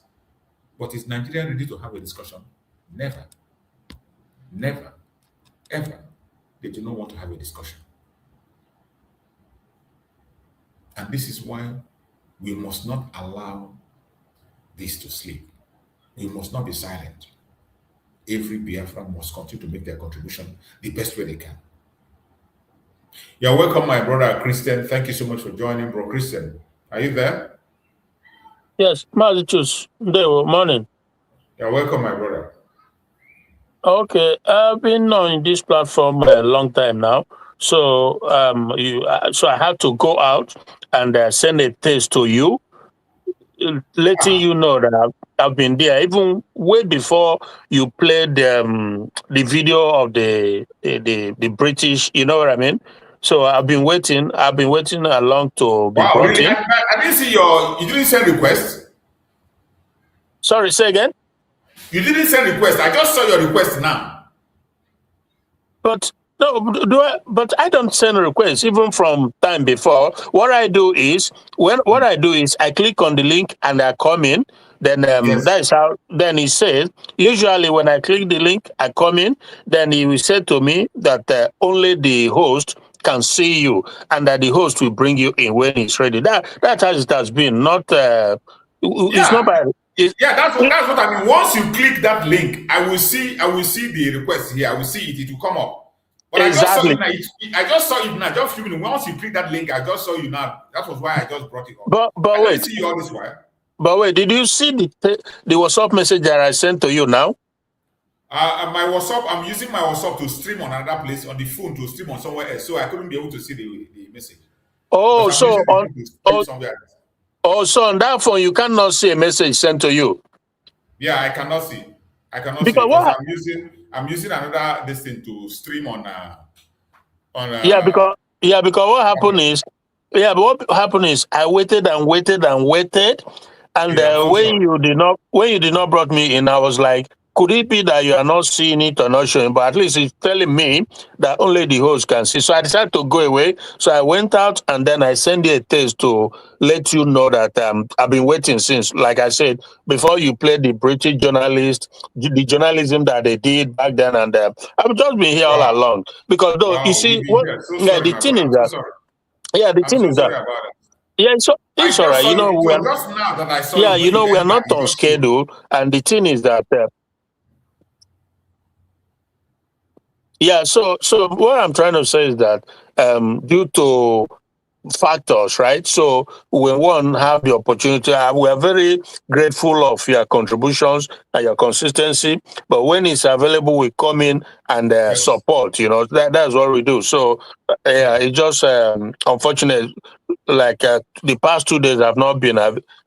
But is Nigeria ready to have a discussion? Never. Never. Ever. They do not want to have a discussion. And this is why We must not allow this to sleep. We must not be silent. Every Biafran must continue to make their contribution the best way they can. You're welcome, my brother Christian. Thank you so much for joining, bro. Christian, are you there? Yes, Malichus. Morning. You're welcome, my brother. Okay, I've been on this platform a long time now, so so I have to go out and send a text to you, letting you know that I've been there, even way before you played the video of the British. You know what I mean? So I've been waiting along to be brought really? in. I didn't see you didn't send request. Sorry, say again. You didn't send request. I just saw your request now. But no, but I don't send requests even from time before. What I do is I click on the link and I come in. Then that's how. Then he says usually when I click the link, I come in. Then he will say to me that only the host can see you, and that the host will bring you in when it's ready. That's how it has been. Not it's not bad. That's what I mean. Once you click that link, I will see the request here. I will see it. It will come up. But exactly. I just saw it now. Just a few minutes. Once you click that link, I just saw you now. That was why I just brought it up. But I wait. see you all this while. But wait, did you see the WhatsApp message that I sent to you now? My WhatsApp. I'm using my WhatsApp to stream on another place on the phone to stream on somewhere else, so I couldn't be able to see the message. Oh, so on that phone you cannot see a message sent to you. Yeah, I cannot see. Because I'm using another this thing to stream on. Because what happened is I waited and waited and waited, and when you did not brought me in, I was like, could it be that you are not seeing it or not showing? But at least it's telling me that only the host can see. So I decided to go away. So I went out and then I sent you a text to let you know that I've been waiting since, like I said, before you played the British journalist, the journalism that they did back then. And I've just been here all along. Because you see, the thing is that, it's all right. You know, we are not on schedule. And the thing is that, so what I'm trying to say is that due to factors, right? So when one have the opportunity, we are very grateful of your contributions and your consistency. But when it's available, we come in and support. You know, that's what we do. So it's just unfortunate. Like the past 2 days, I've not been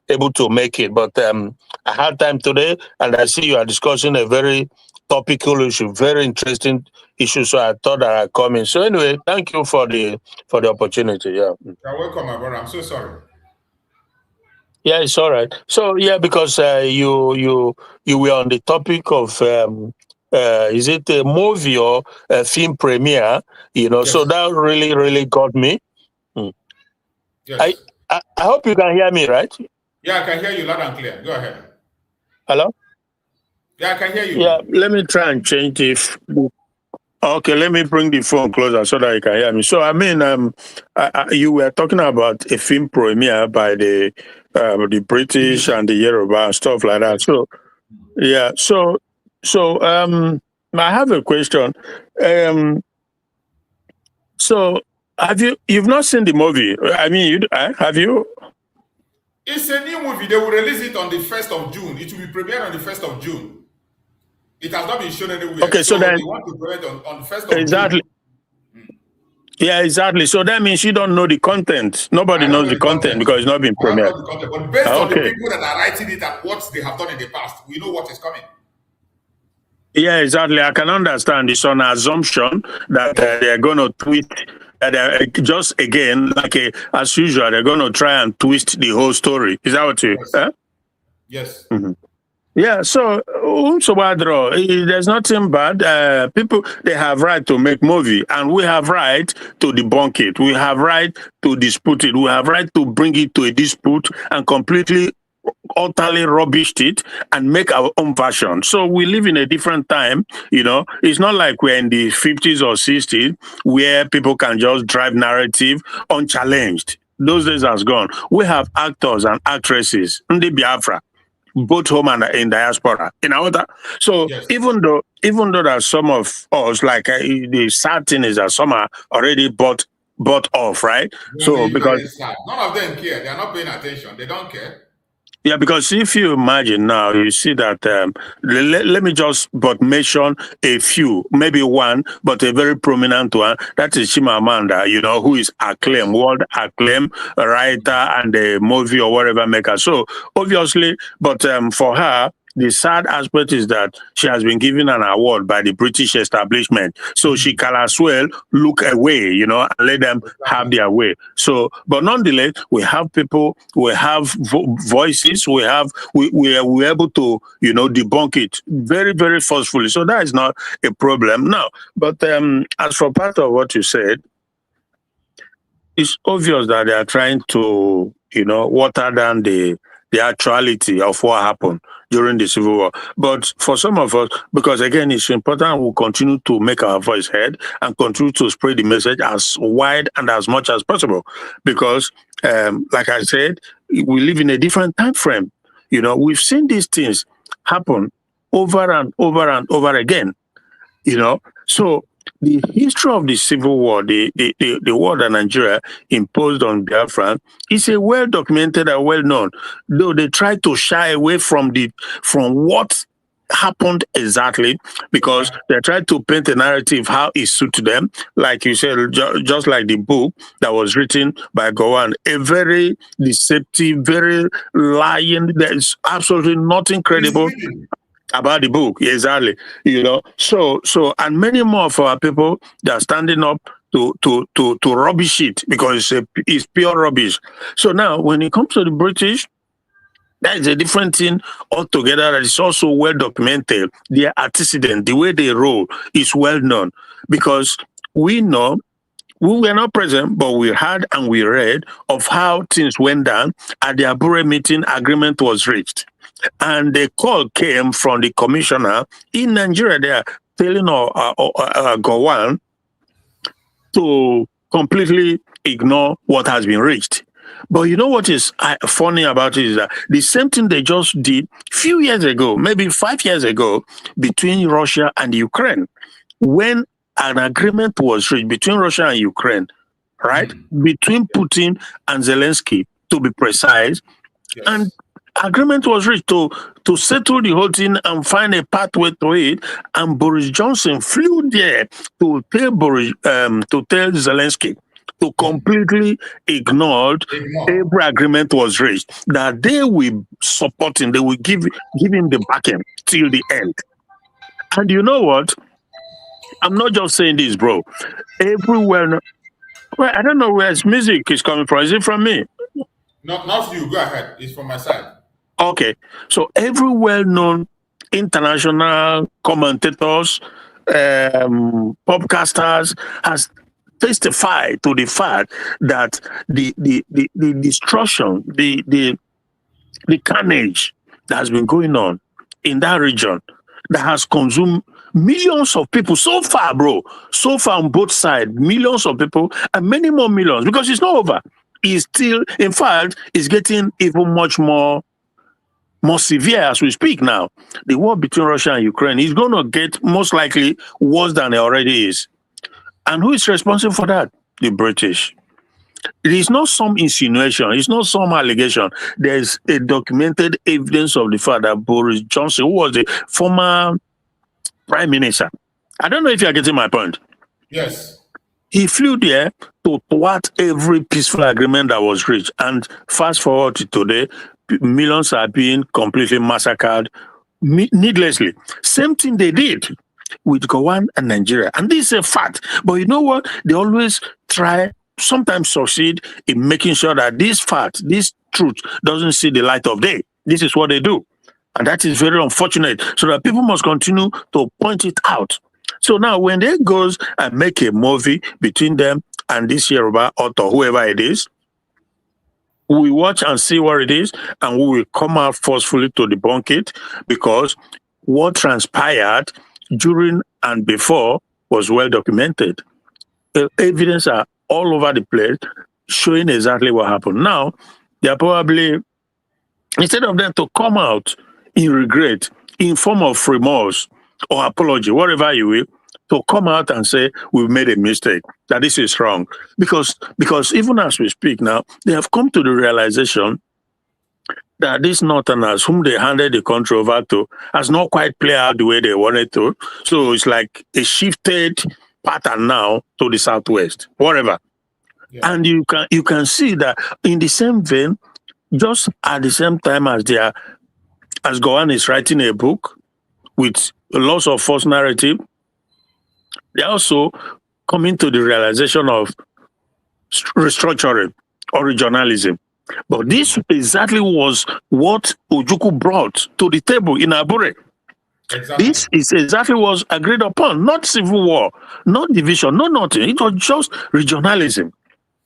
able to make it, but I had time today, and I see you are discussing a very topical issue, very interesting issue. So I thought that I'd come in. So anyway, thank you for the opportunity. Yeah. You're welcome, my brother. I'm so sorry. Yeah, it's all right. So because you were on the topic of is it a movie or a film premiere? You know, so that really got me. Yes. I hope you can hear me, right? Yeah, I can hear you loud and clear. Go ahead. Hello? Yeah, I can hear you. Yeah, let me try and change it. Okay, let me bring the phone closer so that you can hear me. So, I mean, you were talking about a film premiere by the British and the Yoruba and stuff like that. So, yeah. So, I have a question. So, you've not seen the movie? I mean, have you? It's a new movie. They will release it on the 1st of June. It will be premiered on the 1st of June. It has not been shown anywhere. Okay, so then they want to premiere it on the 1st of exactly. June. Yeah, exactly. So that means you don't know the content. Nobody knows the content because it's not been premiered. But based on the people that are writing it and what they have done in the past, we know what is coming. Yeah, exactly. I can understand. It's on assumption that they're going to tweet. Just again, like as usual, they're going to try and twist the whole story. Is that what you? Yes. Yes. Mm-hmm. Yeah. So, there's nothing bad. People, they have right to make movie, and we have right to debunk it. We have right to dispute it. We have right to bring it to a dispute and completely, utterly rubbished it and make our own version. So we live in a different time, you know. It's not like we're in the 50s or 60s where people can just drive narrative unchallenged. Those days has gone. We have actors and actresses in the Biafra, both home and in diaspora. You know that. So even though that some of us, like the sad thing is that some are already bought off, right? So because none of them care, they are not paying attention. They don't care. Yeah, because if you imagine now, you see that, let me just but mention a few, maybe one, but a very prominent one. That is Chimamanda, who is acclaimed, world acclaimed writer and a movie or whatever maker. So obviously, but for her, the sad aspect is that she has been given an award by the British establishment. So she can as well look away, and let them have their way. So, but nonetheless, we have people, we have voices, we're able to, debunk it very, very forcefully. So that is not a problem now. But as for part of what you said, it's obvious that they are trying to, water down the actuality of what happened during the Civil War. But for some of us, because again, it's important we continue to make our voice heard and continue to spread the message as wide and as much as possible. Because, like I said, we live in a different time frame. We've seen these things happen over and over and over again. So the history of the Civil War, the war that Nigeria imposed on Biafra, is a well documented and well known. Though they try to shy away from what happened exactly, because they try to paint a narrative how it suits them. Like you said, just like the book that was written by Gowon, a very deceptive, very lying. There's absolutely nothing credible about the book, exactly. So and many more of our people that are standing up to rubbish it, because it's pure rubbish. So now when it comes to the British, that is a different thing altogether. That is also well documented. Their antecedent, the way they roll, is well known, because we know. We were not present, but we heard and we read of how things went down. At the Abure meeting, agreement was reached. And the call came from the commissioner in Nigeria. They are telling Gowon to completely ignore what has been reached. But you know what is funny about it is that the same thing they just did a few years ago, maybe 5 years ago, between Russia and Ukraine, when an agreement was reached between Russia and Ukraine, right? Between Putin and Zelensky, to be precise. Yes. And agreement was reached to settle the whole thing and find a pathway to it. And Boris Johnson flew there to tell Zelensky to completely ignore every agreement was reached, that they will support him, they will give him the backing till the end. And you know what? I'm not just saying this, bro. Everywhere, well, I don't know where his music is coming from. Is it from me? Not you. Go ahead. It's from my side. Okay. So every well-known international commentators, podcasters has testified to the fact that the destruction, the carnage that has been going on in that region, that has consumed millions of people so far, bro. So far on both sides, millions of people and many more millions, because it's not over. It's still, in fact, it's getting even much more severe as we speak now. The war between Russia and Ukraine is going to get most likely worse than it already is. And who is responsible for that? The British. It is not some insinuation. It's not some allegation. There's a documented evidence of the fact that Boris Johnson, who was the former prime minister, I don't know if you're getting my point. Yes. He flew there to thwart every peaceful agreement that was reached. And fast forward to today, millions are being completely massacred needlessly. Same thing they did with Gowon and Nigeria. And this is a fact. But you know what? They always try, sometimes succeed in making sure that this fact, this truth doesn't see the light of day. This is what they do. And that is very unfortunate. So that people must continue to point it out. So now when they goes and make a movie between them and this Yoruba author, whoever it is, we watch and see what it is, and we will come out forcefully to debunk it, because what transpired during and before was well documented. The evidence are all over the place, showing exactly what happened. Now, they are probably, instead of them to come out in regret, in form of remorse or apology, whatever you will, to come out and say, we've made a mistake, that this is wrong. Because even as we speak now, they have come to the realization that these Northerners, whom they handed the country over to, has not quite played out the way they wanted to. So it's like a shifted pattern now to the Southwest, whatever. Yeah. And you can see that in the same vein, just at the same time as Gowon is writing a book with lots of false narrative, they also coming to the realization of restructuring or regionalism. But this exactly was what Ojukwu brought to the table in Abure. Exactly. This is exactly what was agreed upon, not civil war, not division, not nothing. It was just regionalism.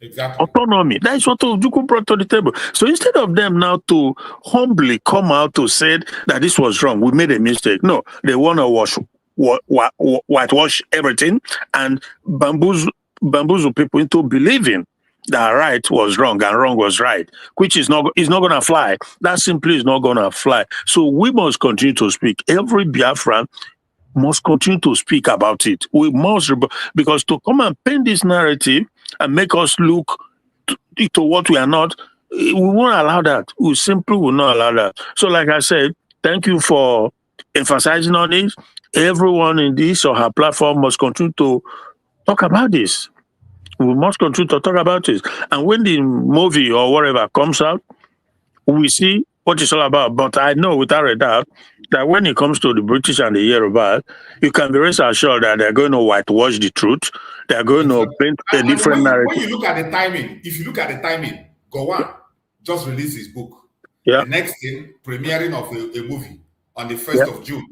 Exactly. Autonomy. That is what Ojukwu brought to the table. So instead of them now to humbly come out to say that this was wrong, we made a mistake. No, they want to whitewash everything and bamboozle people into believing that right was wrong and wrong was right, which is not going to fly. That simply is not going to fly. So we must continue to speak. Every Biafran must continue to speak about it. We must, because to come and paint this narrative and make us look to what we are not, we won't allow that. We simply will not allow that. So like I said, thank you for emphasizing on this. Everyone in this or her platform must continue to talk about this. We must continue to talk about this. And when the movie or whatever comes out, we see what it's all about. But I know without a doubt that when it comes to the British and the Yoruba, you can be rest assured that they're going to whitewash the truth. They're going to paint a different narrative. When you look at the timing, if you look at the timing, Gowon just released his book. Yeah. The next thing, premiering of a movie on the 1st of June.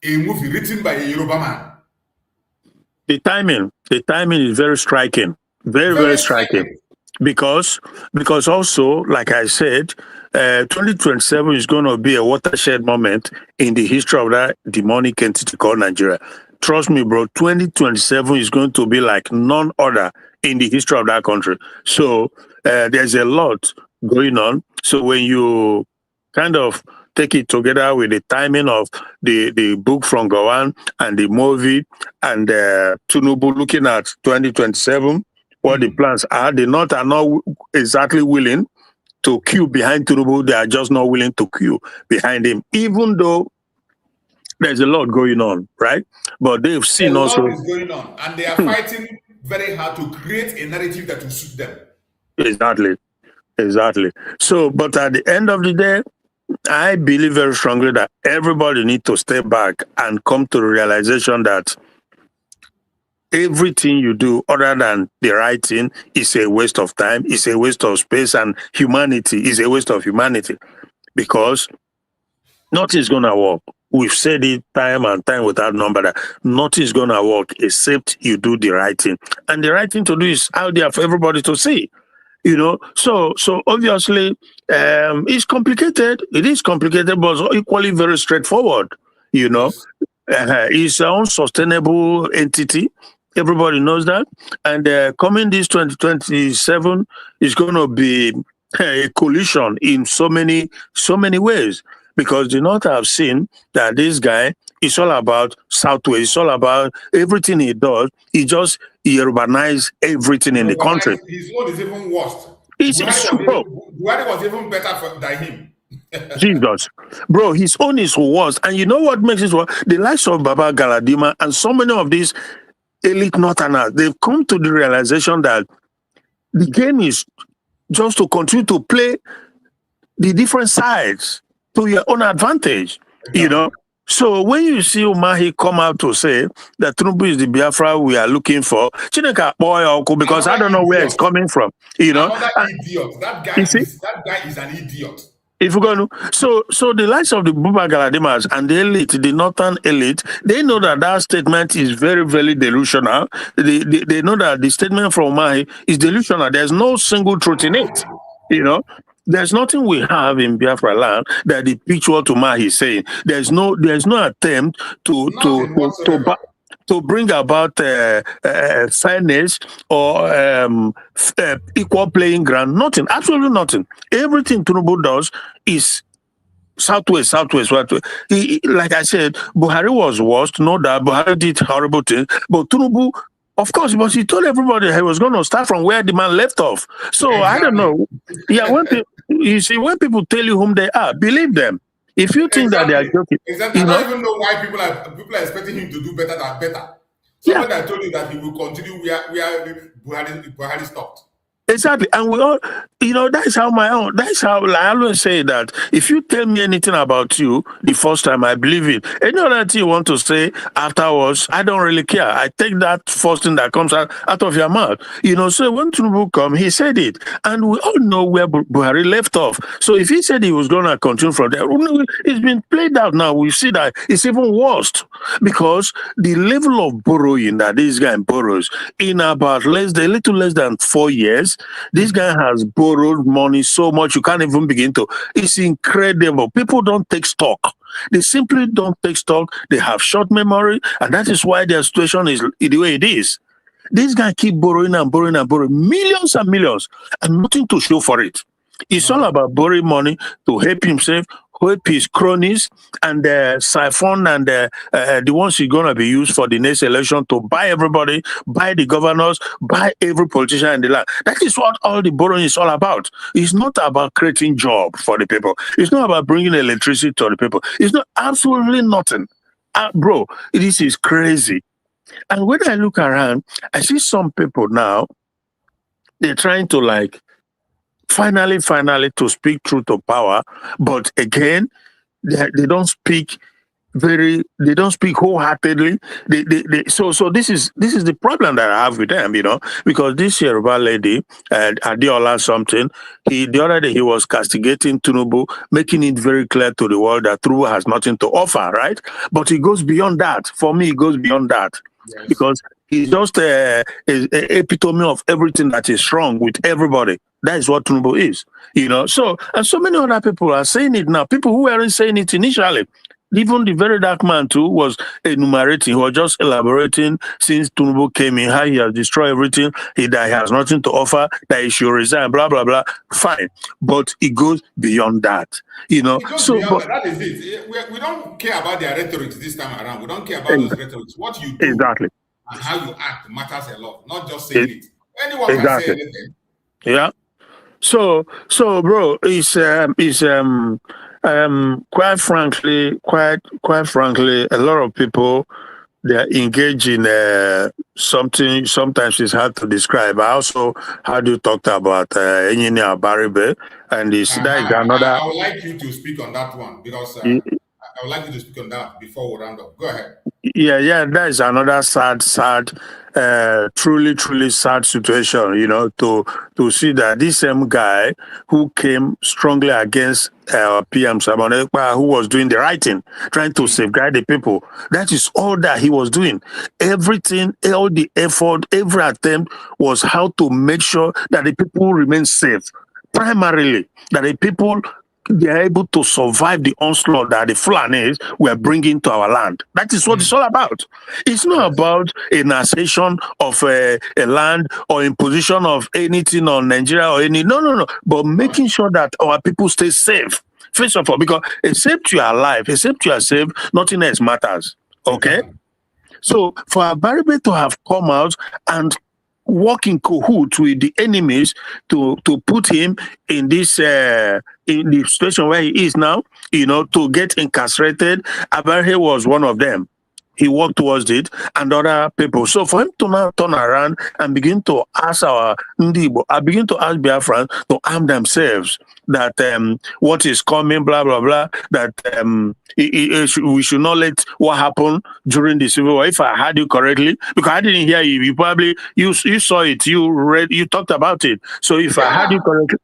A movie written by a Yoruba man. The timing is very striking. Very striking. Because also, like I said, 2027 is going to be a watershed moment in the history of that demonic entity called Nigeria. Trust me, bro, 2027 is going to be like none other in the history of that country. So there's a lot going on. So when you kind of take it together with the timing of the book from Gowon and the movie and Tinubu looking at 2027, what the plans are, the North are not exactly willing to queue behind Tinubu. They are just not willing to queue behind him, even though there's a lot going on, right? But they've seen also... A lot is going on, and they are fighting very hard to create a narrative that will suit them. Exactly. So, but at the end of the day, I believe very strongly that everybody needs to step back and come to the realization that everything you do other than the right thing is a waste of time, is a waste of space, and humanity is a waste of humanity, because nothing's going to work. We've said it time and time without number that nothing's going to work except you do the right thing. And the right thing to do is out there for everybody to see. You know, so obviously it's complicated. It is complicated, but equally very straightforward. You know, it's an unsustainable entity. Everybody knows that. And coming this 2027 is going to be a collision in so many ways, because the North have seen that this guy is all about Southwest. It's all about everything he does. He urbanize everything in the country. His own is even worse. Buhari was even better than him. Jesus. Bro, his own is worse. And you know what makes it worse? The likes of Baba Galadima and so many of these elite Northerners, they've come to the realization that the game is just to continue to play the different sides to your own advantage, you know? So when you see Umahi come out to say that Tinubu is the Biafra we are looking for, Chineke boy, because I don't know where it's coming from, you know? Idiot. That guy is an idiot. If you're going to, so the likes of the Buba Galadimas and the elite, the northern elite, they know that statement is very, very delusional. They know that the statement from Umahi is delusional. There's no single truth in it, you know? There's nothing we have in Biafra land that the picture to Umahi is saying. There's no attempt to to bring about fairness or equal playing ground. Nothing, absolutely nothing. Everything Tinubu does is Southwest. Like I said, Buhari was worst, no doubt. Buhari did horrible things, but Tinubu, of course, but he told everybody he was going to start from where the man left off. So I don't know. Yeah, you see, when people tell you whom they are, believe them. If you think that they are joking, exactly. I don't even know why people are expecting him to do better than better. Someone that told you that he will continue where Buhari stopped. Exactly, and we all, that's how I always say that if you tell me anything about you the first time, I believe it. Any other thing you want to say afterwards, I don't really care. I take that first thing that comes out of your mouth. So when Tinubu come, he said it, and we all know where Buhari left off. So if he said he was going to continue from there, it's been played out now. We see that it's even worse because the level of borrowing that this guy borrows in about a little less than 4 years. This guy has borrowed money so much you can't even begin to. It's incredible. People don't take stock. They simply don't take stock. They have short memory, and that is why their situation is the way it is. This guy keep borrowing and borrowing and borrowing millions and millions, and nothing to show for it. It's all about borrowing money to help himself, help his cronies, and siphon and the ones he's going to be used for the next election to buy everybody, buy the governors, buy every politician in the land. That is what all the borrowing is all about. It's not about creating job for the people. It's not about bringing electricity to the people. It's not absolutely nothing. Bro, this is crazy. And when I look around, I see some people now, they're trying to finally to speak truth to power, but again, they don't speak wholeheartedly. So this is the problem that I have with them, because this Yoruba lady, Adiola something, the other day he was castigating Tinubu, making it very clear to the world that Tinubu has nothing to offer, right? But it goes beyond that. For me, it goes beyond that. Yes. Because he's just an epitome of everything that is wrong with everybody. That is what Tinubu is, So, and so many other people are saying it now. People who weren't saying it initially. Even the very dark man too was enumerating, he was just elaborating since Tinubu came in, how he has destroyed everything, that he has nothing to offer, that he should resign, blah, blah, blah. Fine. But it goes beyond that, that is it. We don't care about their rhetorics this time around. We don't care about those rhetorics. What you do and how you act matters a lot, not just saying it. Anyone can say anything. Yeah. So, bro, it's quite frankly, a lot of people, they are engaged in something. Sometimes it's hard to describe. I also heard you talked about Engineer Baribe, and that is another. I would like you to speak on that one because I would like you to speak on that before we round up. Go ahead. Yeah, that is another sad, truly sad situation, to see that this same guy who came strongly against PM Simon Ekpa, who was doing the right thing, trying to safeguard the people. That is all that he was doing. Everything, all the effort, every attempt was how to make sure that the people remain safe. Primarily, that the people, they are able to survive the onslaught that the Fulani were bringing to our land. That is what it's all about. It's not about an annexation of a land or imposition of anything on Nigeria or any. No. But making sure that our people stay safe. First of all, because except you are alive, except you are safe, nothing else matters. Okay? So for Baribe to have come out and work in cahoots with the enemies to put him in this in the situation where he is now, to get incarcerated. Abarhe was one of them. He worked towards it, and other people. So for him to now turn around and begin to ask our Igbo, begin to ask Biafrans to arm themselves, that what is coming, blah, blah, blah, that we should not let what happened during the Civil War. If I heard you correctly, because I didn't hear you, you saw it, you read, you talked about it. So if I heard you correctly.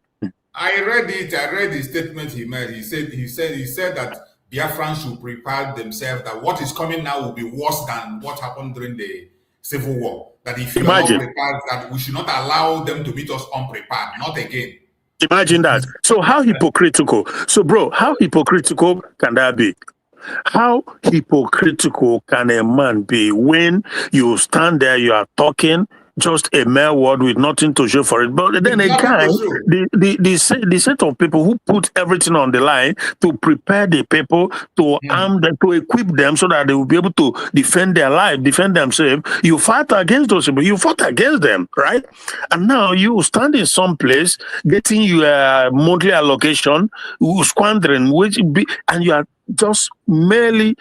I read the statement he made. He said that Biafrans should prepare themselves, that what is coming now will be worse than what happened during the Civil War. That if you are not prepared, that we should not allow them to meet us unprepared. Not again. Imagine that. So how hypocritical? So, bro, how hypocritical can that be? How hypocritical can a man be when you stand there, you are talking just a mere word with nothing to show for it? But then a guy, the set of people who put everything on the line to prepare the people, to arm them, to equip them so that they will be able to defend their life, defend themselves. You fight against those people. You fought against them, right? And now you stand in some place, getting your monthly allocation, squandering, and you are just merely,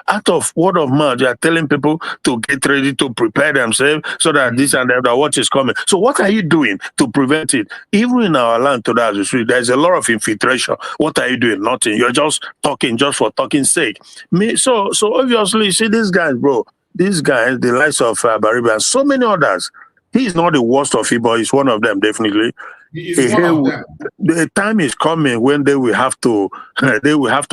out of word of mouth, you are telling people to get ready, to prepare themselves so that this and that, what is coming. So what are you doing to prevent it? Even in our land today, there's a lot of infiltration. What are you doing? Nothing. You're just talking just for talking's sake. So obviously, see these guys, bro, these guys, the likes of Bariba and so many others, he's not the worst of it, but he's one of them, definitely. The time is coming when they will have to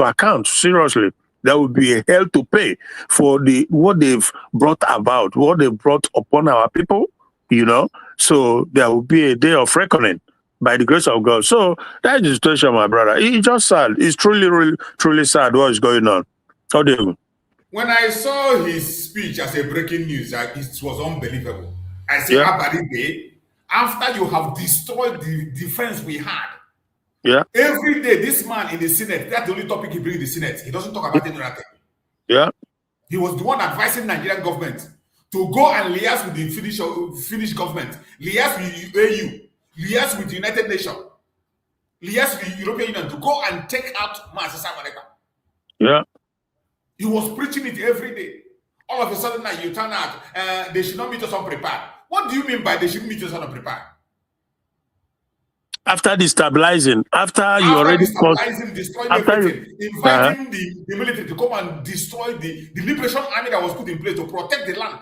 account. Seriously, there will be a hell to pay for what they've brought about, what they brought upon our people. So there will be a day of reckoning by the grace of God. So that is the situation, my brother. It's just sad. It's truly, really, truly sad what is going on. How do you? When I saw his speech as a breaking news, it was unbelievable. I said, Abadi, after you have destroyed the defense we had, every day this man in the Senate, that's the only topic he brings in the Senate. He doesn't talk about any other thing. He was the one advising Nigerian government to go and liaise with the Finnish government, liaise with AU, liaise with the United Nations, liaise with the European Union to go and take out Masasa America. He was preaching it every day. All of a sudden now you turn out, they should not meet us unprepared. What do you mean by they should meet us unprepared? After destabilizing, after you already destroying everything, inviting the military to come and destroy the liberation army that was put in place to protect the land.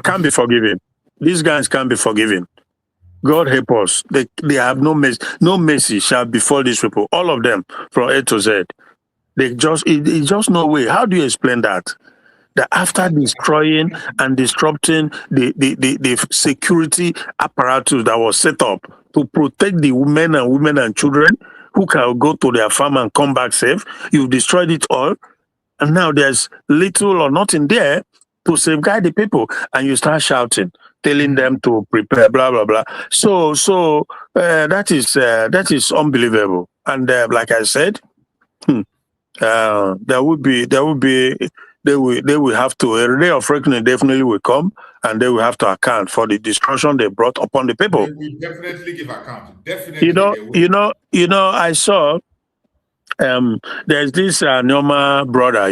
Can't be forgiven. These guys can't be forgiven. God help us. They have no mercy. No mercy shall befall these people. All of them from A to Z. It's just no way. How do you explain that? That after destroying and disrupting the security apparatus that was set up to protect the women and children who can go to their farm and come back safe, you've destroyed it all, and now there's little or nothing there to safeguard the people, and you start shouting, telling them to prepare, blah blah blah. So that is unbelievable. And like I said, they will have to, a day of reckoning definitely will come, and they will have to account for the destruction they brought upon the people. They will definitely give account. Definitely. I saw there's this Nyoma brother,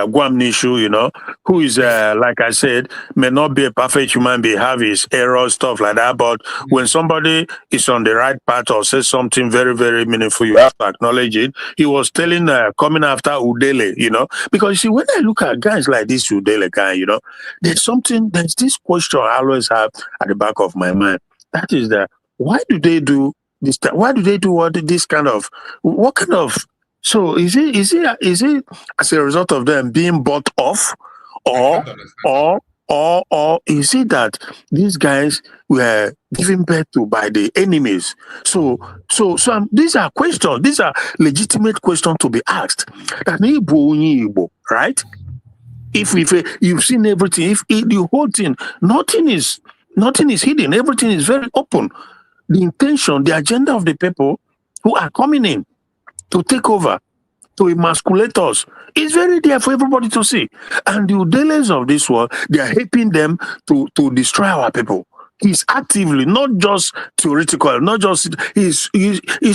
Guam Nishu, who is, like I said, may not be a perfect human being, have his errors, stuff like that. But when somebody is on the right path or says something very, very meaningful, you have to acknowledge it. He was telling, coming after Udele, because you see, when I look at guys like this Udele guy, there's this question I always have at the back of my mind. That is that, why do they do this? Why do they do what kind of, so is it as a result of them being bought off, or is it that these guys were given birth to by the enemies? So these are questions. These are legitimate questions to be asked. That Igbo, right? If you've seen everything, if the whole thing, nothing is hidden. Everything is very open. The intention, the agenda of the people who are coming in to take over, to emasculate us, is very there for everybody to see. And the Udeles of this world, they are helping them to destroy our people. He's actively, not just theoretical, not just, he's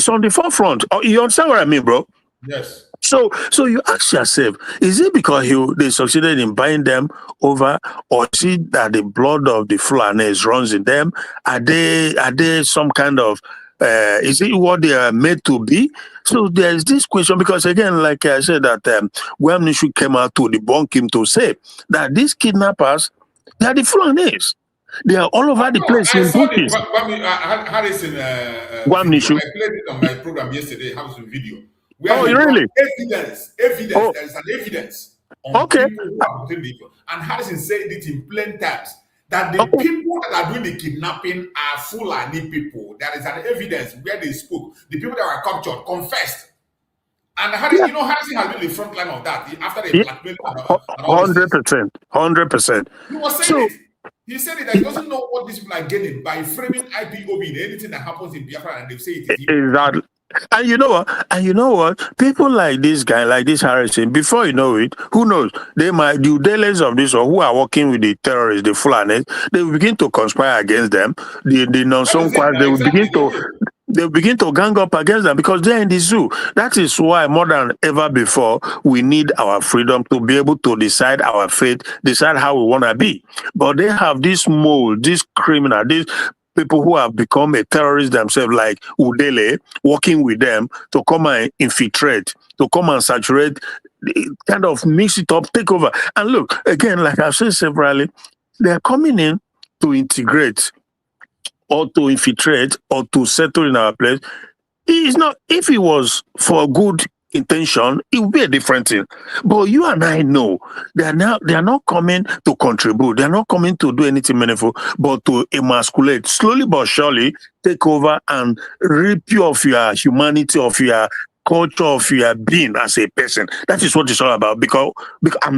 on the forefront. You understand what I mean, bro? Yes. So you ask yourself, is it because they succeeded in buying them over, or is it that the blood of the Fulani runs in them? Are they some kind of, is it what they are made to be? So there's this question, because again, like I said, that Guam Nishu came out to debunk him to say that these kidnappers, they are the Fulanis. They are all over the place. I saw Harrison Guam Nishu. I played it on my program yesterday, have some video. Really? Evidence. There is an evidence on people who are putting the, and Harrison said it in plain terms that the people that are doing the kidnapping are Fulani people. There is an evidence where they spoke. The people that were captured confessed And Harry, you know, Harrison has been the front line of that after they blackmailed and all these things. 100%. He was saying it. He said it that he doesn't know what these people are getting by framing IPOB in anything that happens in Biafra, and they say it is evil. Exactly. And you know what? People like this guy, like this Harrison, before you know it, who knows? They might do dealers of this or who are working with the terrorists, the Fulani, they will begin to conspire against them. The non-Sonquas, they will begin to gang up against them because they're in the zoo. That is why more than ever before, we need our freedom to be able to decide our fate, decide how we want to be. But they have this mold, this criminal, this people who have become a terrorist themselves, like Udele, working with them to come and infiltrate, to come and saturate, kind of mix it up, take over. And look, again, like I've said severally, they're coming in to integrate or to infiltrate or to settle in our place. It's not, if it was for good intention, it would be a different thing. But you and I know they are not coming to contribute. They are not coming to do anything meaningful, but to emasculate, slowly but surely take over and rip you of your humanity, of your culture, of your being as a person. That is what it's all about. Because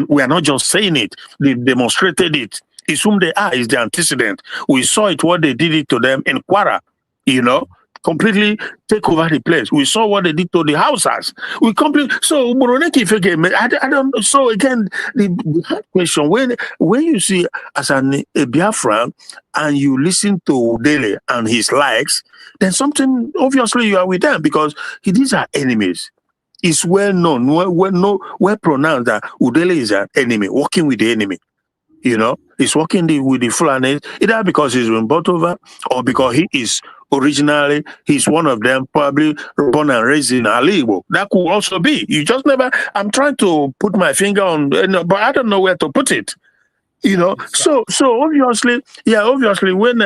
we are not just saying it; they demonstrated it. It's whom they are. It's the antecedent. We saw it what they did it to them in Kwara. You know. Completely take over the place. We saw what they did to the houses. We completely so I don't. So again, the hard question when you see as a Biafran and you listen to Dele and his likes, then something obviously you are with them because these are enemies. It's well known, well pronounced that Udele is an enemy, working with the enemy. You know, he's working with the Fulani either because he's been bought over or because he is. Originally, he's one of them, probably born and raised in Igbo. That could also be. You just never. I'm trying to put my finger on, but I don't know where to put it. You know, so obviously, when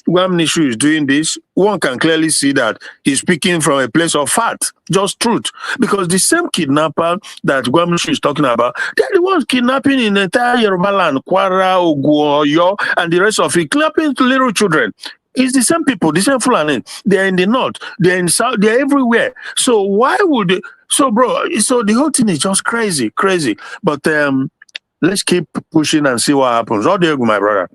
Gwamnishu is doing this, one can clearly see that he's speaking from a place of fact, just truth. Because the same kidnapper that Gwamnishu is talking about, they're the ones kidnapping in the entire Yoruba land, Kwara, Ogun, Oyo, and the rest of it, kidnapping little children. It's the same people, the same Fulani. They're in the north, they're in south, they're everywhere. So why would they? So the whole thing is just crazy. But let's keep pushing and see what happens. How do you go, my brother?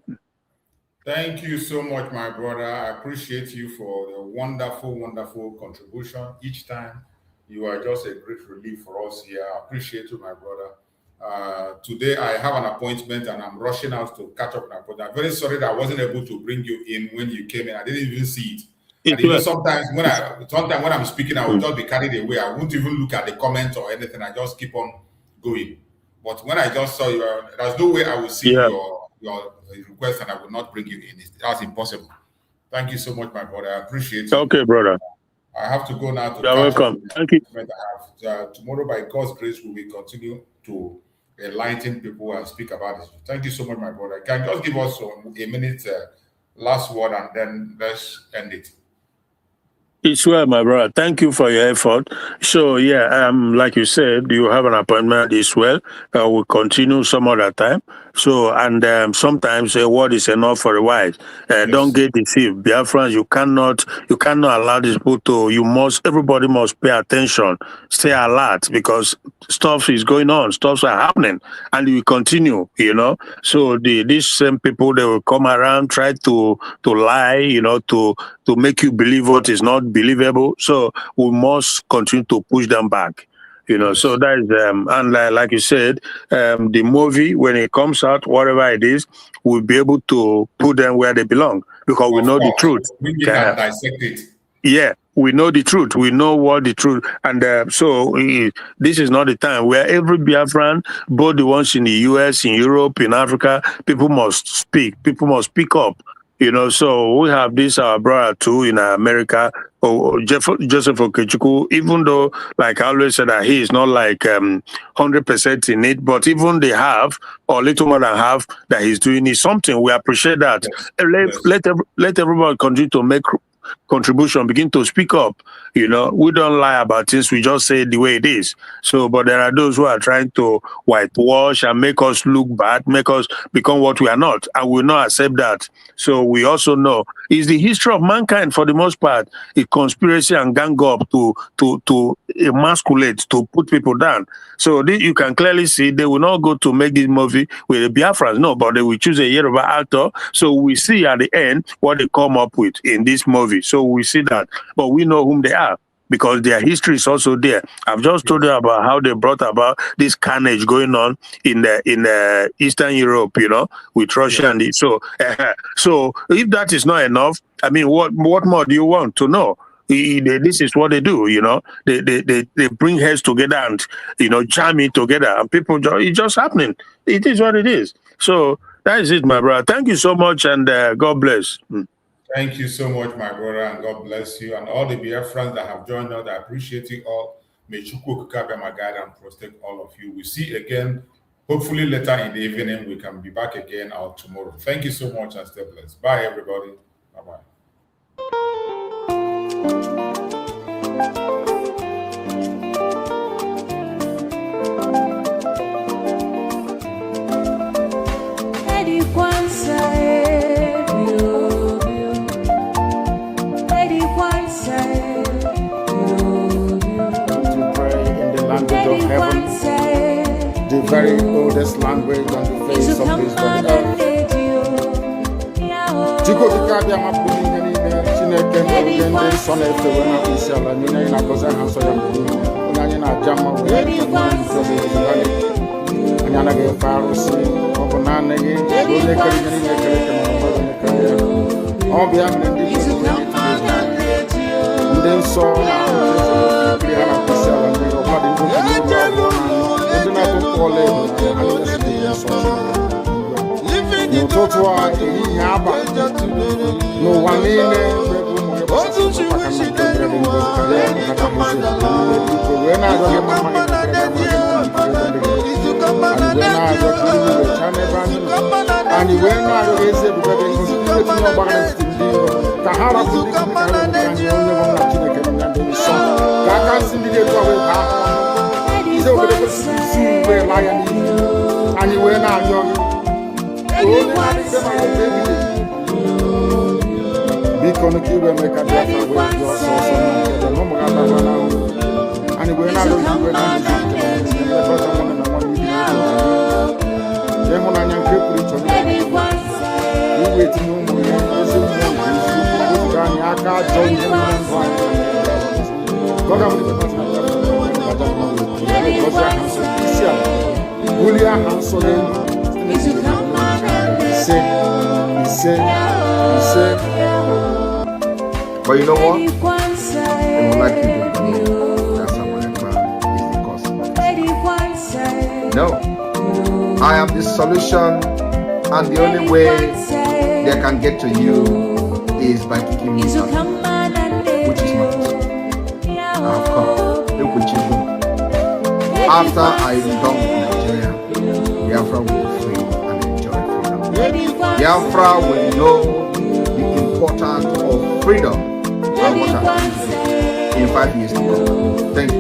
Thank you so much, my brother. I appreciate you for the wonderful contribution each time. You are just a great relief for us here. I appreciate you, my brother. Today I have an appointment and I'm rushing out to catch up on an appointment. I'm very sorry that I wasn't able to bring you in when you came in. I didn't even see it. And even sometimes when I'm speaking, I will just be carried away. I won't even look at the comments or anything. I just keep on going. But when I just saw you, there's no way I will see your request and I will not bring you in. That's impossible. Thank you so much, my brother. I appreciate it. Okay, brother. I have to go now to You're welcome. Thank you. Tomorrow, by God's grace, we will continue to enlighten people and speak about this. Thank you so much, my brother. Can you just give us a minute last word and then let's end it? It's well, my brother. Thank you for your effort. So, like you said, you have an appointment as well. We'll continue some other time. So, and sometimes a word is enough for a while. Yes. Don't get deceived. Biafrans, you cannot allow these people to, everybody must pay attention, stay alert because stuff is going on, stuff are happening, and we continue, you know. So, these same people, they will come around, try to lie, you know, to make you believe what is not believable. So we must continue to push them back, you know. So that is and like you said, the movie when it comes out, whatever it is, we'll be able to put them where they belong because we know the truth. We can dissect it. Yeah, we know the truth. We know what the truth, and so this is not the time where every Biafran, both the ones in the U.S., in Europe, in Africa, people must speak. People must speak up. You know, so we have this our brother too in America, Joseph Okechukwu, even though, like I always said, that he is not like 100% in it, but even they have, or little more than half, that he's doing is something. We appreciate that. Yes. Let everybody continue to make contribution, begin to speak up. You know, we don't lie about things, we just say it the way it is. So, but there are those who are trying to whitewash and make us look bad, make us become what we are not, and we will not accept that. So we also know It's the history of mankind for the most part. A conspiracy and gang up to emasculate, to put people down. So you can clearly see they will not go to make this movie with the Biafrans, no, but they will choose a Yoruba actor. So we see at the end what they come up with in this movie. So we see that, but we know whom they are, because their history is also there. I've just told you about how they brought about this carnage going on in Eastern Europe, with Russia and so if that is not enough, I mean, what more do you want to know? This is what they do, They bring heads together and jam it together, and people. It's just happening. It is what it is. So that is it, my brother. Thank you so much, and God bless. Thank you so much, my brother, and God bless you. And all the Biafrans that have joined us, I appreciate you all. May Chukwu Okike my guide and protect all of you. We'll see you again, hopefully later in the evening. We can be back again or tomorrow. Thank you so much and stay blessed. Bye, everybody. Bye-bye. Of heaven, the very oldest language on the face of this very earth. Chiko dikabia mapuni ngeni chineke ngende sona efewe na isiala nina ina koza hanso ya mbuni onanye na jama we anyana ge farusi obonane ge dole kali ngeni nekele kemo nekele obia mrendi nden so na kriya na isiala ngeni obadi ndo n'ụtụtụ a ehihie aba n'ụwa niile wee na-arịọ gị mma anyị wee na-arịọ gị ezi ebube gị ngozi itinye ọgbara n'etiti ndị iro ka ha rapụ ndị anyị onye bụ nna Chineke na ndị nsọ ka aka nsị ndị dị etu a wee baa isi obodo kwesịrị isi wee laa ya n'ihi anyị wee na-arịọ gị onye na-adịbe ma oge ebile biko nụ ka iwe mee ka Biafra wee dị ọsọ ọsọ na nkede na ụmụ ha daba na ahụ anyị wee na-arịọ gị iwe na-adịzi elekọta nwanne na nwanne ibi ịhụnanya nke pụrụ iche iwe etinye ụmụ ya ezi mmụọ nke isi ka anyị aka ajọ ihe mmụọ ndụ anyị gọga m bulie aha nsọ n'elu ise. But you know what? They would like you to believe that someone Ekpa is the cause of it. No. I am the solution, and the only way they can get to you is by kicking me out, which is not possible. I have come. Look what you do. After I am done with Nigeria, Biafra will be free and enjoy freedom. Biafra will know the importance of freedom and what I'm going to do in 5 years to come. Thank you.